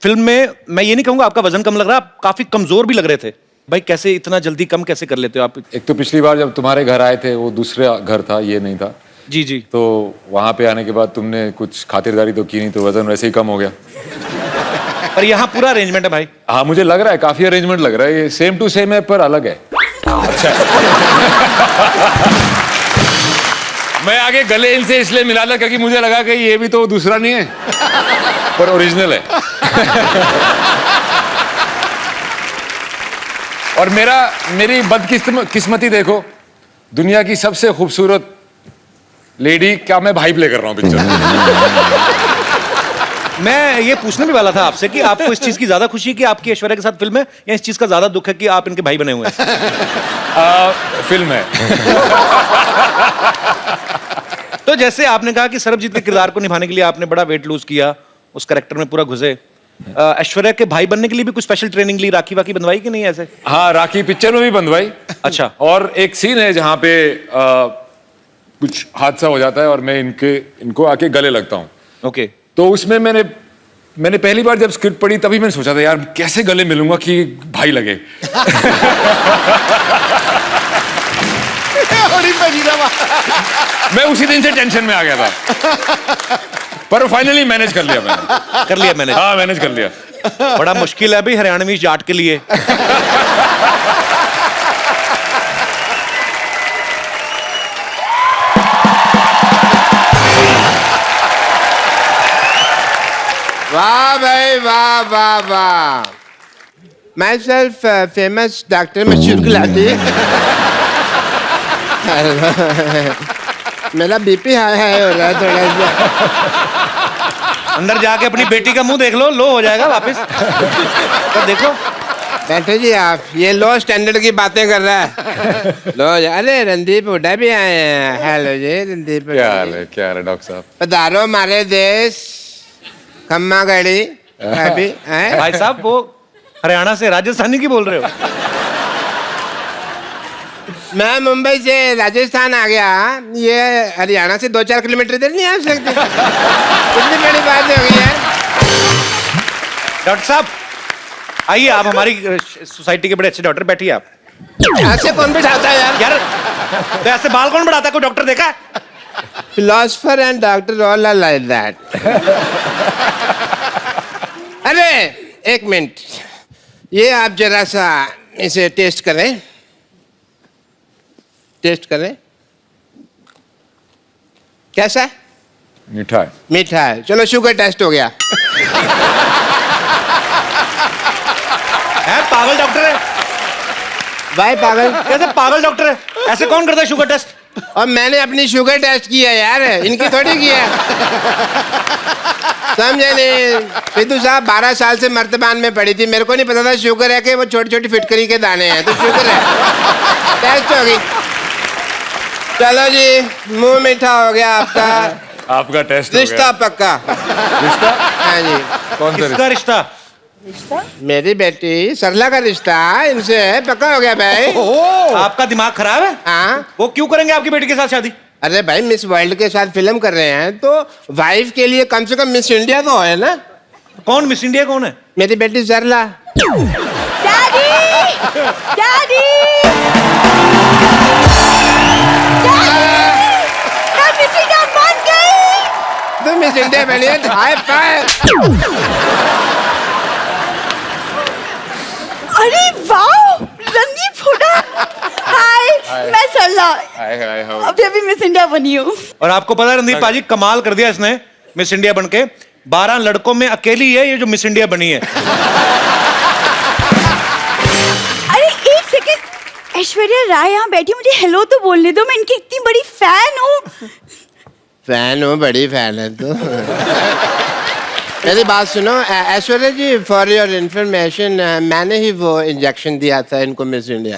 फिल्म में मैं ये नहीं कहूंगा आपका वजन कम लग रहा, आप काफी कमजोर भी लग रहे थे। भाई कैसे इतना जल्दी कम कैसे कर लेते हो आप? एक तो पिछली बार जब तुम्हारे घर आए थे वो दूसरा घर था, ये नहीं था। जी जी। तो वहां पे आने के बाद तुमने कुछ खातिरदारी तो की नहीं, तो वजन वैसे ही कम हो गया। पर यहाँ पूरा अरेंजमेंट है भाई। हाँ, मुझे लग रहा है काफी अरेंजमेंट लग रहा है। ये सेम टू सेम है पर अलग है। अच्छा। मैं आगे गले इनसे इसलिए मिला था क्योंकि मुझे लगा कि ये भी तो दूसरा नहीं है पर ओरिजिनल है। और मेरी बदकिस्मती देखो, दुनिया की सबसे खूबसूरत लेडी का मैं भाई प्ले कर रहा हूँ पिक्चर में। मैं ये पूछने भी वाला था आपसे कि आपको इस चीज की ज्यादा खुशी कि आपकी ऐश्वर्या के साथ फिल्म है, या इस चीज का ज्यादा दुख है कि आप इनके भाई बने हुए हैं? फिल्म है। तो जैसे आपने कहा कि सरबजीत के किरदार को निभाने के लिए आपने बड़ा वेट लूज किया, उस कैरेक्टर में पूरा घुसे। ऐश्वर्या के भाई बनने के लिए भी कुछ स्पेशल ट्रेनिंग ली, राखी वाकी बंधवाई कि नहीं ऐसे? हाँ, राखी पिक्चर में भी बंधवाई। अच्छा। और एक सीन है जहाँ पे कुछ हादसा हो जाता है और मैं इनको आके गले लगता हूँ। ओके। तो उसमें मैंने पहली बार जब स्क्रिप्ट पढ़ी तभी मैंने सोचा था यार कैसे गले मिलूंगा कि भाई लगे। मैं उसी दिन से टेंशन में आ गया था, पर फाइनली मैनेज कर लिया मैंने। कर लिया मैंने? हाँ, मैनेज कर लिया। बड़ा मुश्किल है अभी हरियाणवी जाट के लिए। वाह भाई वाह वाह वाह। माई सेल्फ फेमस डॉक्टर मशहूर गुलाटी। मेरा बीपी हाई हो रहा है थोड़ा सा। अंदर जाके अपनी बेटी का मुंह देख लो हो जाएगा वापस। तो देखो बैठे जी आप, ये लो स्टैंडर्ड की बातें कर रहा है। लो अरे रणदीप हुड्डा भी आए हैं। हेलो जी रणदीप। क्या हाल है डॉक्टर साहब? पधारो हमारे देश खम्मा गड़ी। भाई साहब वो हरियाणा से राजस्थानी की बोल रहे हो? मैं मुंबई से राजस्थान आ गया, ये हरियाणा से 2-4 किलोमीटर इधर नहीं आ सकते। कितनी बड़ी बात हो गई है। डॉक्टर साहब आइए, आप हमारी सोसाइटी के बड़े अच्छे डॉक्टर, बैठिए आप। ऐसे कौन बिठाता है यार? यार तो ऐसे बाल कौन बढ़ाता है? कोई डॉक्टर देखा है? Philosopher and doctor all are like that. अरे एक मिनट, ये आप जरा सा इसे टेस्ट करें। कैसा है? मीठा है। मीठा है। चलो शुगर टेस्ट हो गया। है पागल डॉक्टर है भाई। पागल कैसे? पागल डॉक्टर है, ऐसे कौन करता है शुगर टेस्ट? और मैंने अपनी शुगर टेस्ट किया यार, इनकी थोड़ी किया। समझे नहीं? सिद्धू साहब 12 साल से मर्तबान में पड़ी थी, मेरे को नहीं पता था शुगर है कि वो छोटी छोटी फिटकरी के दाने हैं। तो शुगर है, टेस्ट होगी। चलो जी, मुंह मीठा हो गया आपका। आपका टेस्ट रिश्ता पक्का। रिश्ता? हाँ जी। कौन सा किसका रिश्ता? मेरी बेटी सरला का रिश्ता इनसे पक्का हो गया भाई। आपका दिमाग खराब है? हाँ। वो क्यों करेंगे आपकी बेटी के साथ शादी? अरे भाई, मिस वर्ल्ड के साथ फिल्म कर रहे हैं तो वाइफ के लिए कम से कम मिस इंडिया तो है ना। कौन मिस इंडिया कौन है? मेरी बेटी सरला। डैडी! डैडी! मैं मिस इंडिया बन गई! तुम मिस इंडिया बनी है, हाई फाइव। अरे वाह! रणदीप हुड्डा! हाय! मैं सरला अभी अभी मिस इंडिया बनी हूँ। और आपको पता है रणदीप पाजी, कमाल कर दिया इसने मिस इंडिया बनके। 12 लड़कों में अकेली है ये जो मिस इंडिया बनी है। अरे एक सेकंड, ऐश्वर्या राय यहाँ बैठी, मुझे हेलो तो बोलने दो, मैं इनकी इतनी बड़ी फैन हूँ। फैन हो, बड़ी फैन है तो। मेरी बात सुनो ऐश्वर्या जी, फॉर योर इंफॉर्मेशन, मैंने ही वो इंजेक्शन दिया था इनको मिस इंडिया।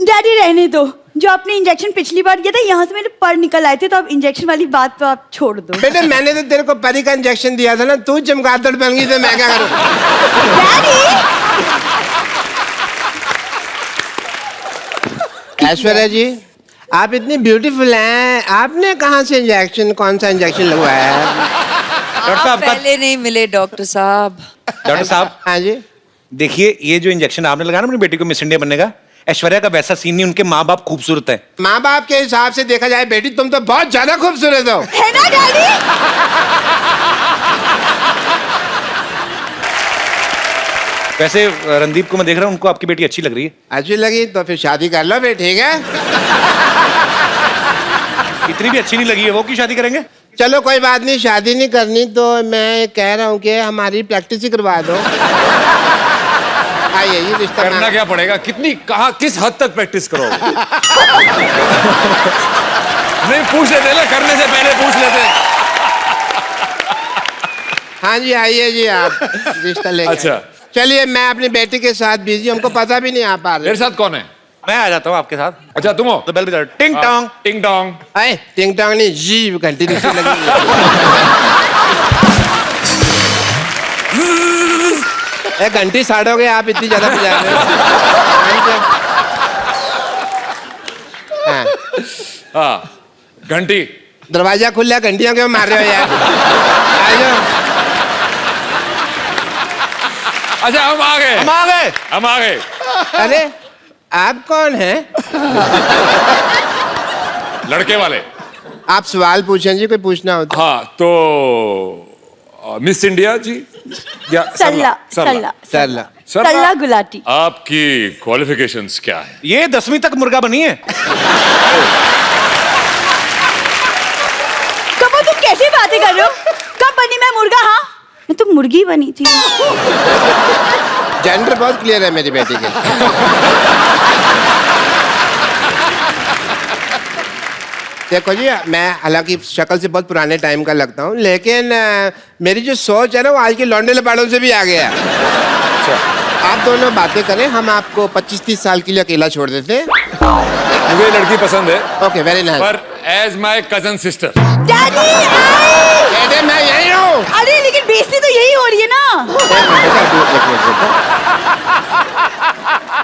डैडी रहने दो, जो आपने इंजेक्शन पिछली बार किया था यहाँ से मेरे पर निकल आए थे, तो अब इंजेक्शन वाली बात तो आप छोड़ दो। बेटे मैंने तो तेरे को परी का इंजेक्शन दिया था ना, तू चमगादड़ बन गई तो मैं क्या करूँ? ऐश्वर्या जी, आप इतनी ब्यूटीफुल हैं, आपने कहाँ से इंजेक्शन, कौन सा इंजेक्शन लगवाया है? डॉक्टर साहब पहले नहीं मिले डॉक्टर साहब। डॉक्टर साहब, हाँ जी, देखिए ये जो इंजेक्शन आपने लगाया ना अपनी बेटी को मिस इंडिया बनने का, ऐश्वर्या का वैसा सीन नहीं, उनके माँ बाप खूबसूरत है। माँ बाप के हिसाब से देखा जाए बेटी तुम तो बहुत ज्यादा खूबसूरत हो। है ना डैडी? वैसे रणदीप को मैं देख रहा हूँ, उनको आपकी बेटी अच्छी लग रही है। अच्छी लगी तो फिर शादी कर लो फिर, ठीक है? इतनी भी अच्छी नहीं लगी है वो, की शादी करेंगे? चलो कोई बात नहीं, शादी नहीं करनी तो मैं कह रहा हूँ कि हमारी प्रैक्टिस ही करवा दो। आइए, ये रिश्ता करना क्या पड़ेगा? कितनी, कहाँ, किस हद तक प्रैक्टिस करोगे? नहीं पूछ लेते ना, करने से पहले पूछ लेते। हाँ जी, आइए जी, आप रिश्ता लेके। अच्छा चलिए, मैं अपनी बेटी के साथ बिजी, हमको पता भी नहीं आ पा रहा। मेरे साथ कौन है? मैं आ जाता हूँ आपके साथ। अच्छा तुम हो? तो बेल बजा, टिंग टोंग। टिंग टोंग। अरे टिंग टोंग नहीं, जी घंटी दूसरी लगी। घंटी साड़ोगे आप, इतनी ज्यादा बजा रहे हो। हाँ, हाँ घंटी। दरवाजा खुला, घंटियां क्यों मार रहे हो यार? आ जाओ। अच्छा हम आ गए, हम आ गए। अरे आप कौन हैं? लड़के वाले। आप सवाल पूछें जी, कोई पूछना हो तो। हाँ तो मिस इंडिया जी या सरला सरला सरला सरला गुलाटी। आपकी क्वालिफिकेशंस क्या है? ये 10वीं तक मुर्गा बनी है। कब तुम कैसे बातें कर रहे हो? कब बनी मैं मुर्गा? हाँ मैं तो मुर्गी बनी थी। जेंडर बहुत क्लियर है मेरी बेटी के। देखो जी, मैं हालांकि शक्ल से बहुत पुराने टाइम का लगता हूँ, लेकिन मेरी जो सोच है ना वो आज के लौंडे लपाड़ों से भी आगे है। अच्छा, आप दोनों बातें करें, हम आपको 25-30 साल के लिए अकेला छोड़ देते हैं। मुझे लड़की पसंद है। Okay, very nice. पर as my cousin sister. Daddy बेटे मैं यही हूँ। अरे लेकिन बेइज्जती तो यही हो रही है ना।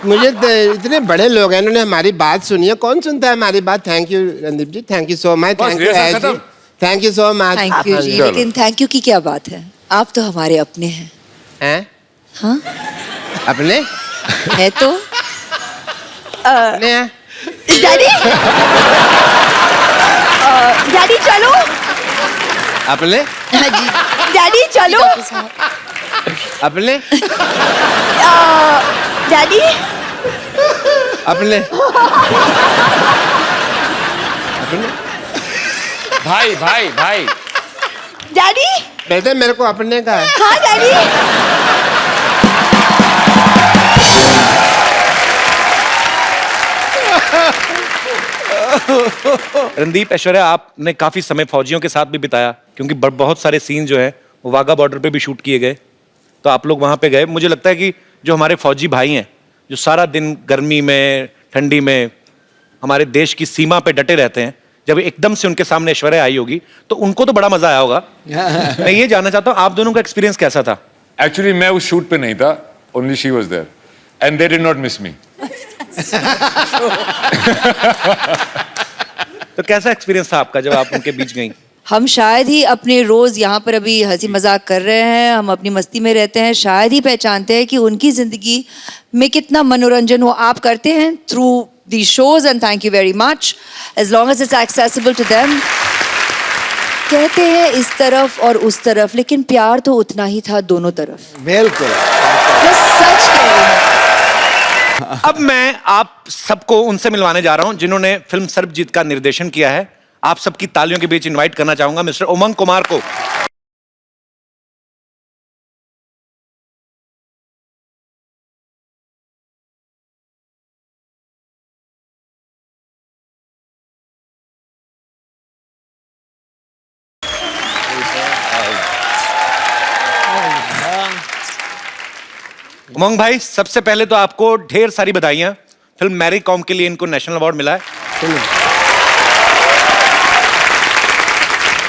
मुझे इतने बड़े लोग हैं, इन्होंने हमारी बात सुनी है। कौन सुनता है हमारी बात? Thank you Randeep ji, thank you so much. Thank you Aish ji, thank you so much. Thank you ji, लेकिन थैंक यू की क्या बात है? आप तो हमारे अपने हैं। हैं? हाँ अपने है तो। अपने हैं? डैडी डैडी चलो। अपने हाँ जी डैडी चलो। अपने डैडी अपने अपने भाई भाई भाई। डैडी बेटे मेरे को अपने का है। हाँ डैडी। रणदीप, ऐश्वर्या, आपने काफी समय फौजियों के साथ भी बिताया, क्योंकि बहुत सारे सीन जो है वो वाघा बॉर्डर पे भी शूट किए गए, तो आप लोग वहां पे गए। मुझे लगता है कि जो हमारे फौजी भाई हैं, जो सारा दिन गर्मी में ठंडी में हमारे देश की सीमा पे डटे रहते हैं, जब एकदम से उनके सामने ऐश्वर्या आई होगी तो उनको तो बड़ा मजा आया होगा। मैं ये जानना चाहता हूँ आप दोनों का एक्सपीरियंस कैसा था? एक्चुअली मैं उस शूट पे नहीं था, only she was there and they did not miss me. तो कैसा एक्सपीरियंस था आपका जब आप उनके बीच गई? हम शायद ही अपने रोज यहाँ पर अभी हंसी मजाक कर रहे हैं, हम अपनी मस्ती में रहते हैं, शायद ही पहचानते हैं कि उनकी जिंदगी में कितना मनोरंजन हो। आप करते हैं through the shows and thank you very much, as long as it's accessible to them. कहते हैं इस तरफ और उस तरफ, लेकिन प्यार तो उतना ही था दोनों तरफ। बिल्कुल मैं सच कह रही हूँ। अब मैं आप सबको उनसे मिलवाने जा रहा हूं जिन्होंने फिल्म सर्वजीत का निर्देशन किया है। आप सबकी तालियों के बीच इनवाइट करना चाहूंगा मिस्टर उमंग कुमार को। उमंग भाई, सबसे पहले तो आपको ढेर सारी बधाइयां। फिल्म मैरी कॉम के लिए इनको नेशनल अवार्ड मिला है।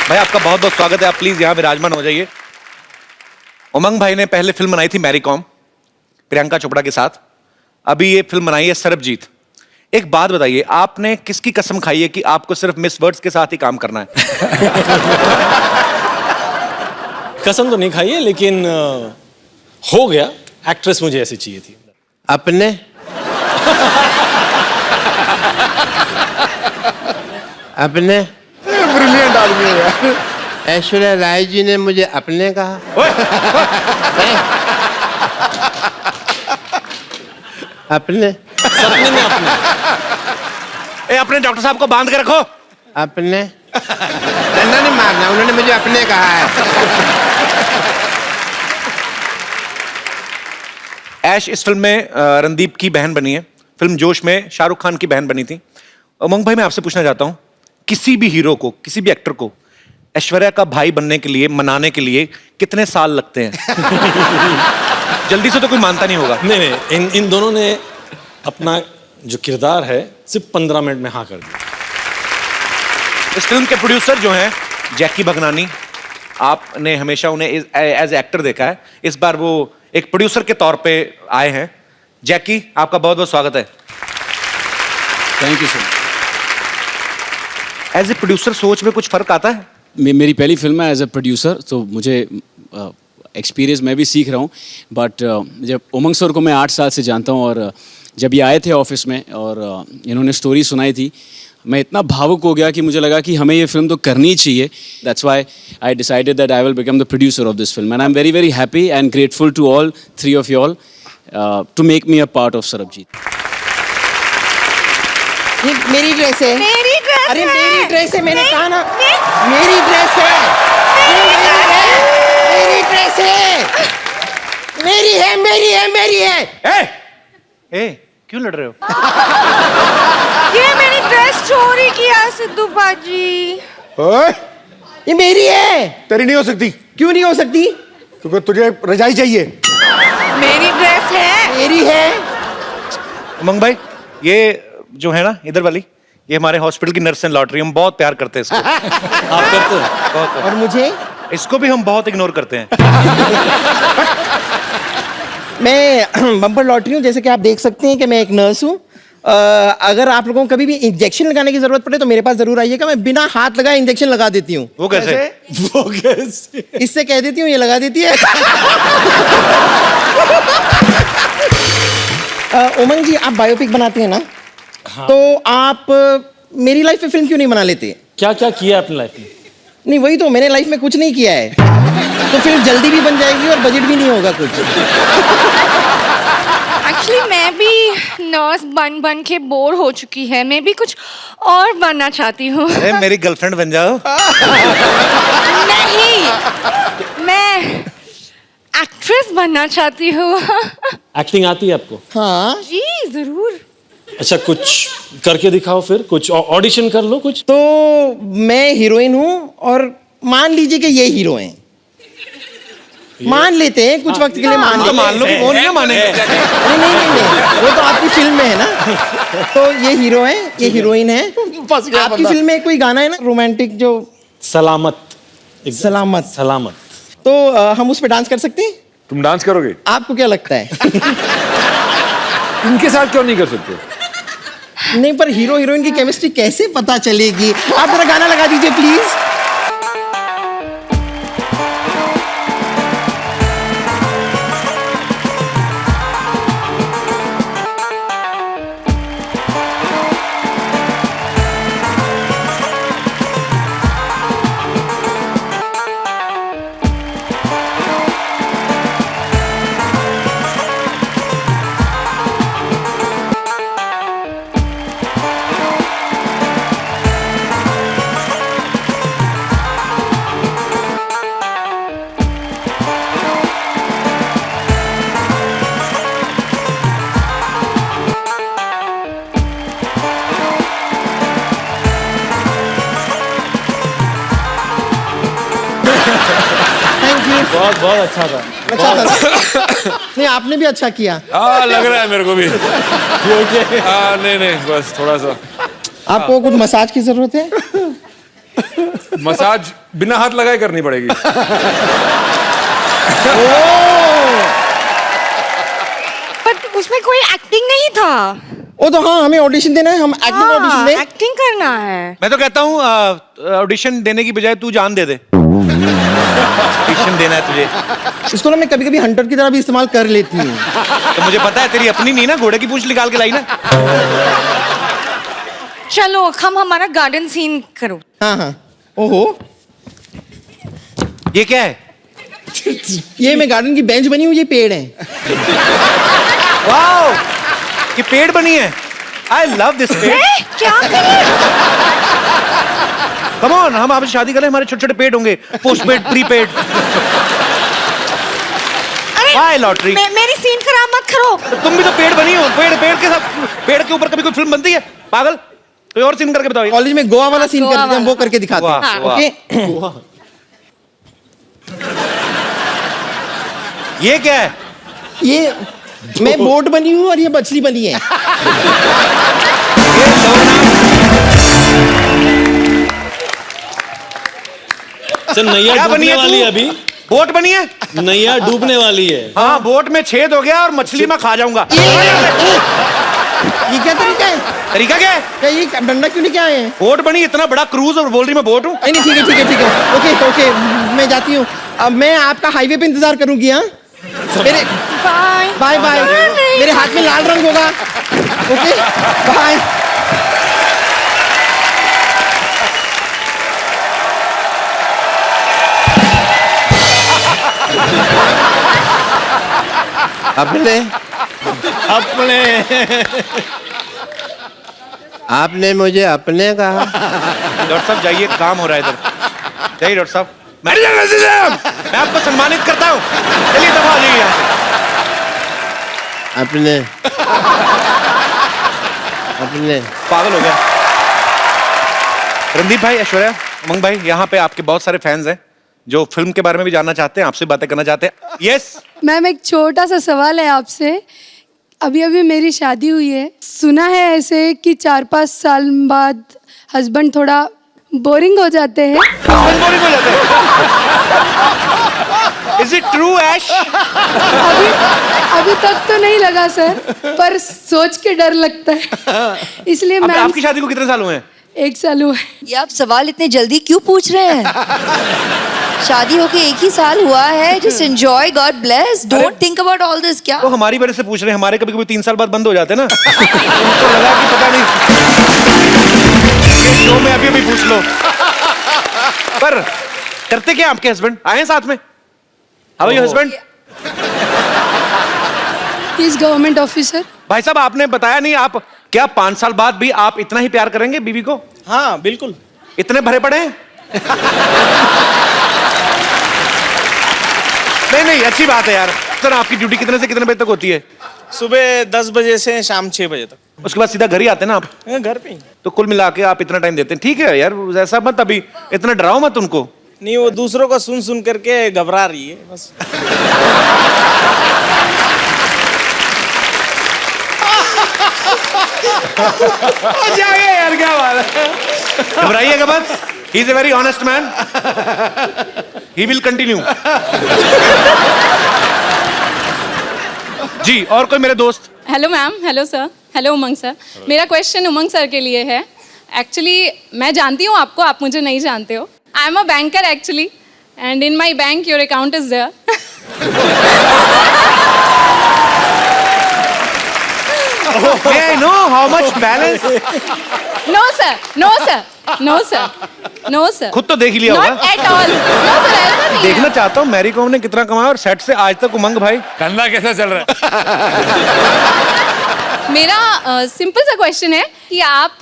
भाई आपका बहुत बहुत स्वागत है, आप प्लीज यहां विराजमान हो जाइए। उमंग भाई ने पहले फिल्म बनाई थी मैरी कॉम प्रियंका चोपड़ा के साथ, अभी ये फिल्म बनाई है सरबजीत। एक बात बताइए, आपने किसकी कसम खाई है कि आपको सिर्फ मिस वर्ड्स के साथ ही काम करना है? कसम तो नहीं खाई है, लेकिन हो गया। एक्ट्रेस मुझे ऐसी चाहिए थी। अपने अपने ब्रिलियंट आदमी है यार। ऐश्वर्या राय जी ने मुझे अपने कहा। अपने सपने में अपने। अपने डॉक्टर साहब को बांध के रखो। अपने डंडा नहीं मारना, उन्होंने मुझे अपने कहा है। ऐश इस फिल्म में रणदीप की बहन बनी है। फिल्म जोश में शाहरुख खान की बहन बनी थी। उमंग भाई, मैं आपसे पूछना चाहता हूं, किसी भी हीरो को, किसी भी एक्टर को ऐश्वर्या का भाई बनने के लिए, मनाने के लिए कितने साल लगते हैं? जल्दी से तो कोई मानता नहीं होगा। नहीं, इन दोनों ने अपना जो किरदार है सिर्फ 15 मिनट में हाँ कर दिया। इस फिल्म के प्रोड्यूसर जो हैं जैकी भगनानी, आपने हमेशा उन्हें एज एक्टर देखा है, इस बार वो एक प्रोड्यूसर के तौर पे आए हैं। जैकी, आपका बहुत बहुत स्वागत है। Thank you sir. As a producer सोच में कुछ फर्क आता है? मेरी पहली फिल्म है एज ए प्रोड्यूसर, तो मुझे एक्सपीरियंस मैं भी सीख रहा हूँ। बट जब उमंग सर को मैं 8 साल से जानता हूँ, और जब ये आए थे ऑफिस में और इन्होंने स्टोरी सुनाई थी, मैं इतना भावुक हो गया कि मुझे लगा कि हमें ये फिल्म तो करनी चाहिए। That's why I decided that I will become the producer of this film, and I am very very happy and grateful to all 3 of you all to make me a part of Sarbjit. ये मेरी dress है। मेरी dress अरे है। मेरी dress है, मैंने कहा ना। मेरी ड्रेस है। मेरी ड्रेस है। मेरी है, मेरी है, मेरी है। ए, क्यों लड़ रहे हो? ये मेरी ड्रेस चोरी किया सिद्धू बाजी। ओए, ये मेरी है। तेरी नहीं हो सकती। क्यों नहीं हो सकती? क्योंकि तुझे रजाई चाहिए। मेरी ड्रेस है। मेरी है। उमंग भाई, ये जो है ना इधर वाली, ये हमारे हॉस्पिटल की नर्स एंड लॉटरी, हम बहुत प्यार करते हैं इसको। आप करते हैं? बहुत। और मुझे? इसको भी हम बहुत इग्नोर करते हैं। मैं बम्पर लॉटरी हूँ, जैसे कि आप देख सकते हैं कि मैं एक नर्स हूँ। अगर आप लोगों को कभी भी इंजेक्शन लगाने की जरूरत पड़े तो मेरे पास जरूर आइएगा, मैं बिना हाथ लगाए इंजेक्शन लगा देती हूँ। वो कैसे? वो कैसे? इससे कह देती हूँ, ये लगा देती है। उमंग जी, आप बायोपिक बनाते हैं ना? हाँ। तो आप मेरी लाइफ में फिल्म क्यों नहीं बना लेते? क्या क्या किया अपनी लाइफ में? नहीं, वही तो, मैंने लाइफ में कुछ नहीं किया है। तो फिल्म जल्दी भी बन जाएगी और बजट भी नहीं होगा कुछ। एक्चुअली मैं भी नर्स बन बन के बोर हो चुकी है, मैं भी कुछ और बनना चाहती हूँ। अरे मेरी गर्लफ्रेंड बन जाओ। नहीं, मैं एक्ट्रेस बनना चाहती हूँ। एक्टिंग आती है आपको? हाँ जी जरूर। अच्छा, कुछ करके दिखाओ, फिर कुछ ऑडिशन कर लो कुछ। तो मैं हीरोइन हूँ और मान लीजिए कि ये हीरो हैं। मान लेते हैं कुछ वक्त के लिए, मान लेते हैं। मान लो कि वो नहीं मानेंगे। नहीं नहीं नहीं नहीं, वो तो आपकी फिल्म में है ना। तो ये हीरो है, ये हीरोइन है। आपकी फिल्म में कोई गाना है ना रोमांटिक, जो सलामत। सलामत। सलामत। तो हम उस पर डांस कर सकते हैं? तुम डांस करोगे? आपको क्या लगता है? इनके साथ क्यों नहीं कर सकते? नहीं, पर हीरो हीरोइन की केमिस्ट्री कैसे पता चलेगी? आप जरा गाना लगा दीजिए प्लीज। Thank you. बहुत बहुत अच्छा था। अच्छा था। नहीं, आपने भी अच्छा किया। हाँ लग रहा है मेरे को भी। हाँ नहीं बस थोड़ा सा। आपको कुछ मसाज की जरूरत है? मसाज बिना हाथ लगाए करनी पड़ेगी। बट उसमें कोई एक्टिंग नहीं था। वो तो हाँ, हमें ऑडिशन देना है, हम एक्टिंग ऑडिशन दें। एक्टिंग करना है। मैं तो कहता हूँ ऑडिशन देने की बजाय तू जान दे दे। ऑडिशन देना है तुझे। इसको ना मैं कभी कभी हंटर की तरह भी इस्तेमाल कर लेती हूँ। तो मुझे पता है तेरी अपनी नहीं ना, घोड़े की पूंछ निकाल के लाई ना। चलो हम हमारा गार्डन सीन करो। हाँ। ओहो, ये क्या है? ये मैं गार्डन की बेंच बनी हुई, ये पेड़ है। वाओ, ये पेड़ बनी है। आई लव दिस पेड़। क्या करें? कम ऑन, हम आपसे शादी करें, हमारे छोटे छोटे पेड़ होंगे, post paid, pre paid. By lottery. मेरी सीन खराब मत करो। तुम भी तो पेड़ बनी हो। पेड़ के साथ, पेड़ के ऊपर कभी कोई फिल्म बनती है? पागल, कोई और सीन करके बताओ। कॉलेज में गोवा वाला सीन करते हैं, हम वो करके दिखाते हैं। वाह, ओके। ये क्या है? ये मैं बोट बनी हूँ और ये मछली बनी है। सर नैया क्या बनी डूबने है वाली तू? है अभी। बोट बनी है? नैया डूबने वाली है। हाँ, बोट में छेद हो गया और मछली में खा जाऊंगा। ये क्या तरीका है? तरीका क्या है? क्या ये डंडा क्यों लेके आए हैं? बोट बनी, इतना बड़ा क्रूज, और बोल रही मैं बोट हूँ। नहीं ठीक है। ओके, मैं जाती हूँ। अब मैं आपका हाईवे पे इंतजार करूंगी। हाँ, मेरे बाय। मेरे हाथ में लाल रंग होगा। Okay, bye. आपने मुझे अपने कहा। डॉक्टर साहब जाइए, काम हो रहा है इधर। जाइए डॉक्टर साहब, मैं आपको सम्मानित करता हूँ। चलिए दफा हो जाइए यहाँ से। अपने पागल हो गया। रणदीप भाई, ऐश्वर्या, उमंग भाई, यहाँ पे आपके बहुत सारे फैंस हैं जो फिल्म के बारे में भी जानना चाहते हैं, आपसे बातें करना चाहते हैं। यस मैम, एक छोटा सा सवाल है आपसे। अभी मेरी शादी हुई है। सुना है ऐसे कि 4-5 साल बाद हस्बैंड थोड़ा बोरिंग हो जाते हैं। बोरिंग हो जाते हैं? Is it true, ऐश? अभी तक तो नहीं लगा सर, पर सोच के डर लगता है। इसलिए मैम, आपकी शादी को कितने साल हुए हैं? 1 साल हुआ है। ये आप सवाल इतने जल्दी क्यों पूछ रहे हैं? शादी होके 1 ही साल हुआ है। Just enjoy, God bless, don't think about all this. क्या तो हमारी वजह से पूछ रहे हैं? हमारे कभी कभी 3 साल बाद बंद हो जाते हैं ना। उनको लगा कि पता नहीं, ये शो में अभी पूछ लो। पर करते क्या आपके हस्बैंड? आए हैं साथ में? How are your husband? He is government officer. भाई साहब, आपने बताया नहीं, आप क्या 5 साल बाद भी आप इतना ही प्यार करेंगे बीवी को? हाँ बिल्कुल। इतने भरे पड़े हैं? नहीं, अच्छी बात है यार। सर, आपकी ड्यूटी कितने से कितने बजे तक होती है? सुबह 10 बजे से शाम 6 बजे तक। उसके बाद सीधा घर ही आते हैं ना आप? घर पे ही। तो कुल मिला के आप इतना टाइम देते हैं। ठीक है यार, ऐसा मत, अभी इतना डराओ मत उनको। नहीं, वो दूसरों का सुन करके घबरा रही है बस। जाइए यार, क्या बात है। घबराइएगा मत। He is a very honest man. He will continue. जी, और कोई मेरे दोस्त? Hello ma'am, hello sir, hello Umang sir. मेरा क्वेश्चन उमंग सर के लिए है। एक्चुअली मैं जानती हूँ आपको, आप मुझे नहीं जानते हो। I am a banker actually, and in my bank your account is there. May I know how much balance? No sir, no sir, no sir, no sir. खुद तो देख ही लिया होगा। Not at all. No sir, ऐसा नहीं है। देखना चाहता हूँ मैरी कॉम ने कितना कमाया और सेट से आज तक उमंग भाई धंधा कैसा चल रहा है? मेरा सिंपल सा क्वेश्चन है कि आप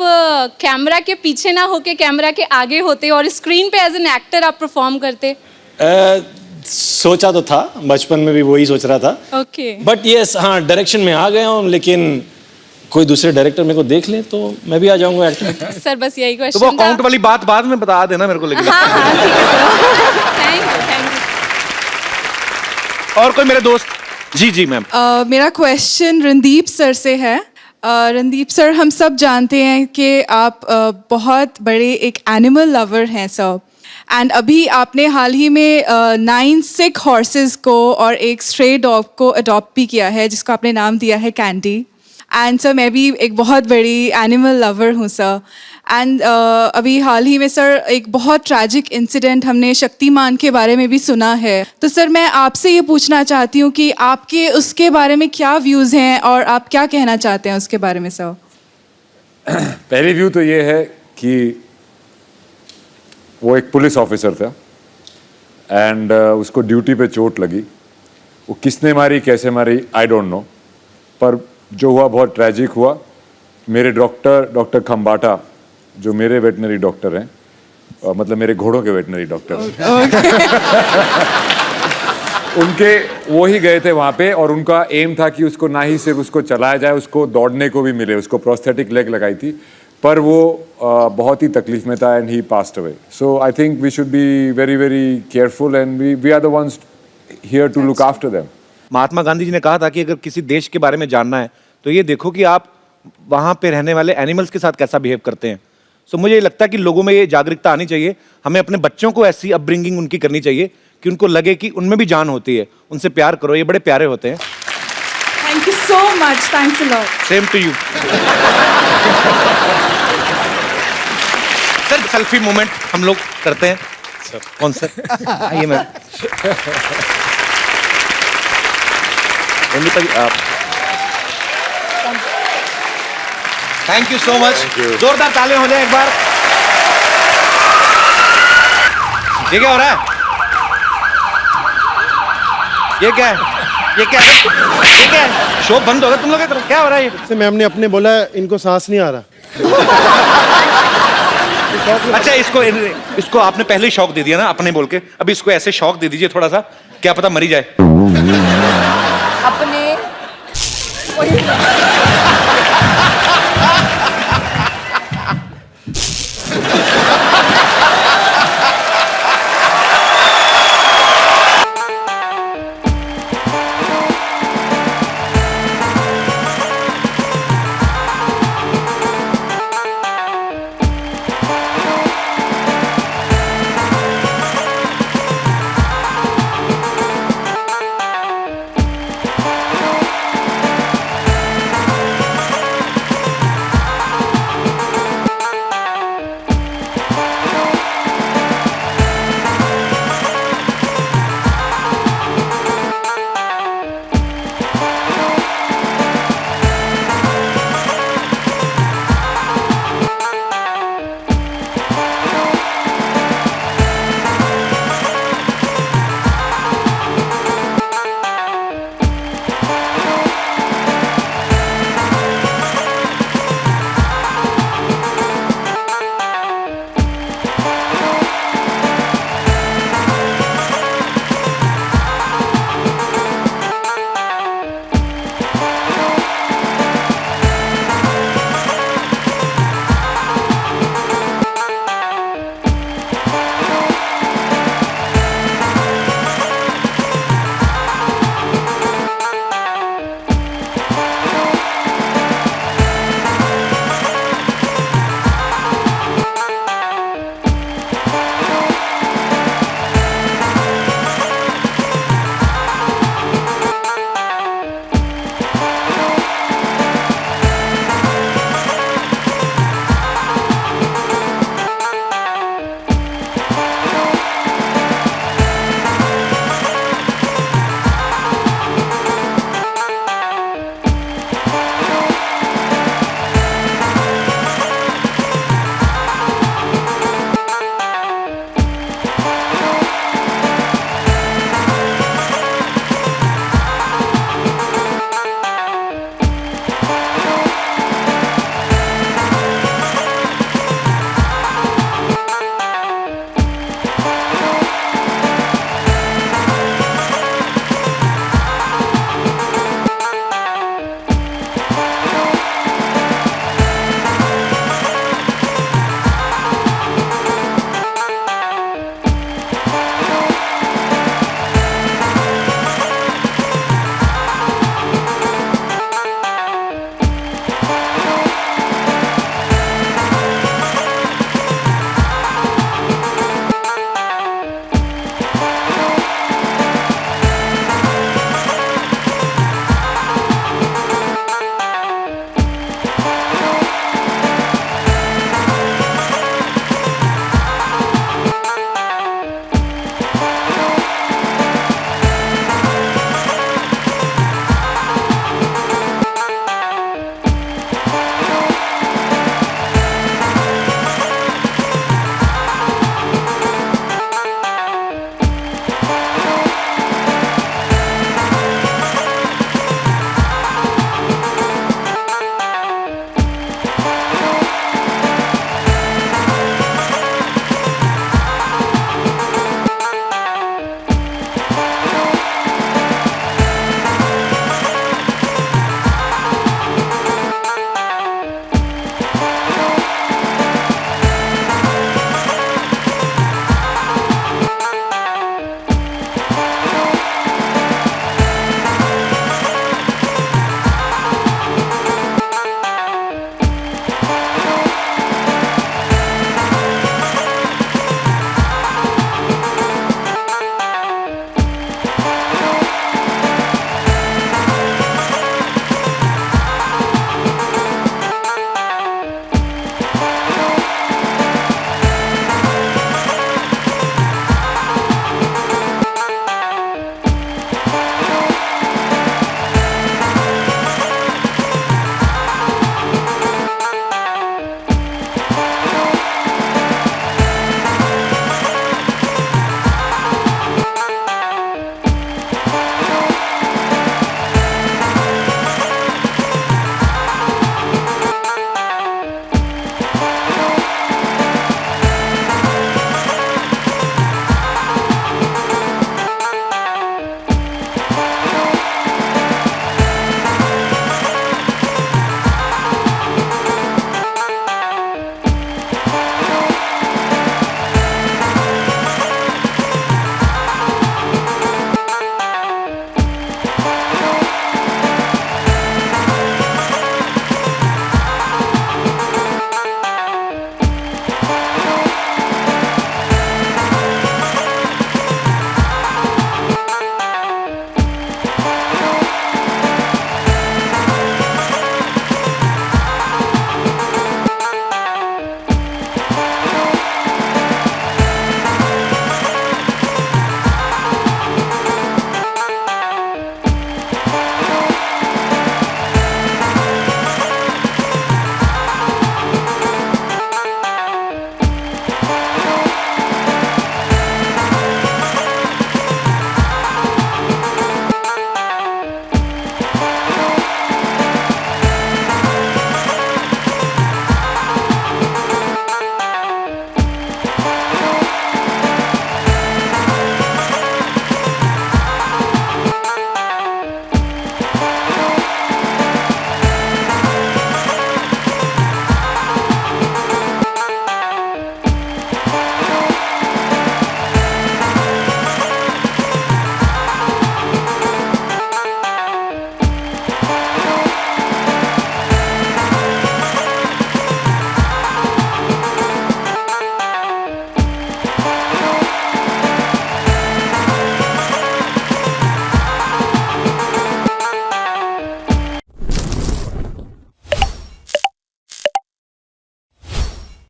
कैमरा के पीछे ना होके कैमरा के आगे होते और स्क्रीन पे एज एन एक्टर आप परफॉर्म करते। सोचा तो था, बचपन में भी वही सोच रहा था। ओके। बट यस, हाँ डायरेक्शन में आ गया हूँ, लेकिन कोई दूसरे डायरेक्टर मेरे को देख ले तो मैं भी आ जाऊंगा एक्टर। सर बस यही तो वो क्वेश्चन था। अकाउंट वाली बात बाद में बता देना मेरे को, लेकिन हाँ ठीक है सर। Thank you. और कोई मेरे दोस्त? जी जी मैम। मेरा क्वेश्चन रणदीप सर से है। रणदीप सर, हम सब जानते हैं कि आप बहुत बड़े एक एनिमल लवर हैं सर, एंड अभी आपने हाल ही में 9 सिक हॉर्सेस को और एक स्ट्रे डॉग को अडॉप्ट भी किया है, जिसको आपने नाम दिया है कैंडी। एंड सर, मैं भी एक बहुत बड़ी एनिमल लवर हूँ सर। एंड अभी हाल ही में सर एक बहुत ट्रैजिक इंसिडेंट हमने शक्तिमान के बारे में भी सुना है। तो सर, मैं आपसे ये पूछना चाहती हूँ कि आपके उसके बारे में क्या व्यूज़ हैं और आप क्या कहना चाहते हैं उसके बारे में सर? पहली व्यू तो ये है कि वो एक पुलिस ऑफिसर था एंड उसको ड्यूटी पे चोट लगी। वो किसने मारी, कैसे मारी, आई डोंट नो, पर जो हुआ बहुत ट्रैजिक हुआ। मेरे डॉक्टर खम्बाटा, जो मेरे वेटनरी डॉक्टर हैं, मतलब मेरे घोड़ों के वेटनरी डॉक्टर उनके वो ही गए थे वहाँ पे, और उनका एम था कि उसको ना ही सिर्फ उसको चलाया जाए, उसको दौड़ने को भी मिले। उसको प्रोस्थेटिक लेग लगाई थी, पर वो बहुत ही तकलीफ में था and he passed away. So I think we should be very very careful and we are the ones here to look after them. Mahatma Gandhi ji ने कहा था कि अगर किसी देश के बारे में जानना है तो ये देखो कि आप वहाँ पे रहने वाले एनिमल्स के साथ कैसा बिहेव करते हैं। सो मुझे लगता है कि लोगों में ये जागरूकता आनी चाहिए। हमें अपने बच्चों को ऐसी अपब्रिंगिंग उनकी करनी चाहिए कि उनको लगे कि उनमें भी जान होती है। उनसे प्यार करो, ये बड़े प्यारे होते हैं। Thank you so much, thanks a lot. Same to you. Sir, selfie moment हम लोग करते हैं। सर कौन सा? आइए ma'am. Thank you so much. जोरदार तालियां हो जाए एक बार। ये क्या हो रहा है? ये क्या है? ये क्या है? ये क्या है? शो बंद हो गया तुम लोग की तरफ? क्या हो रहा है ये? से मैम ने अपने बोला इनको सांस नहीं आ रहा। अच्छा, इसको आपने पहले ही शौक दे दिया ना अपने बोल के। अब इसको ऐसे शौक दे दीजिए थोड़ा सा, क्या पता मरी जाए। अपने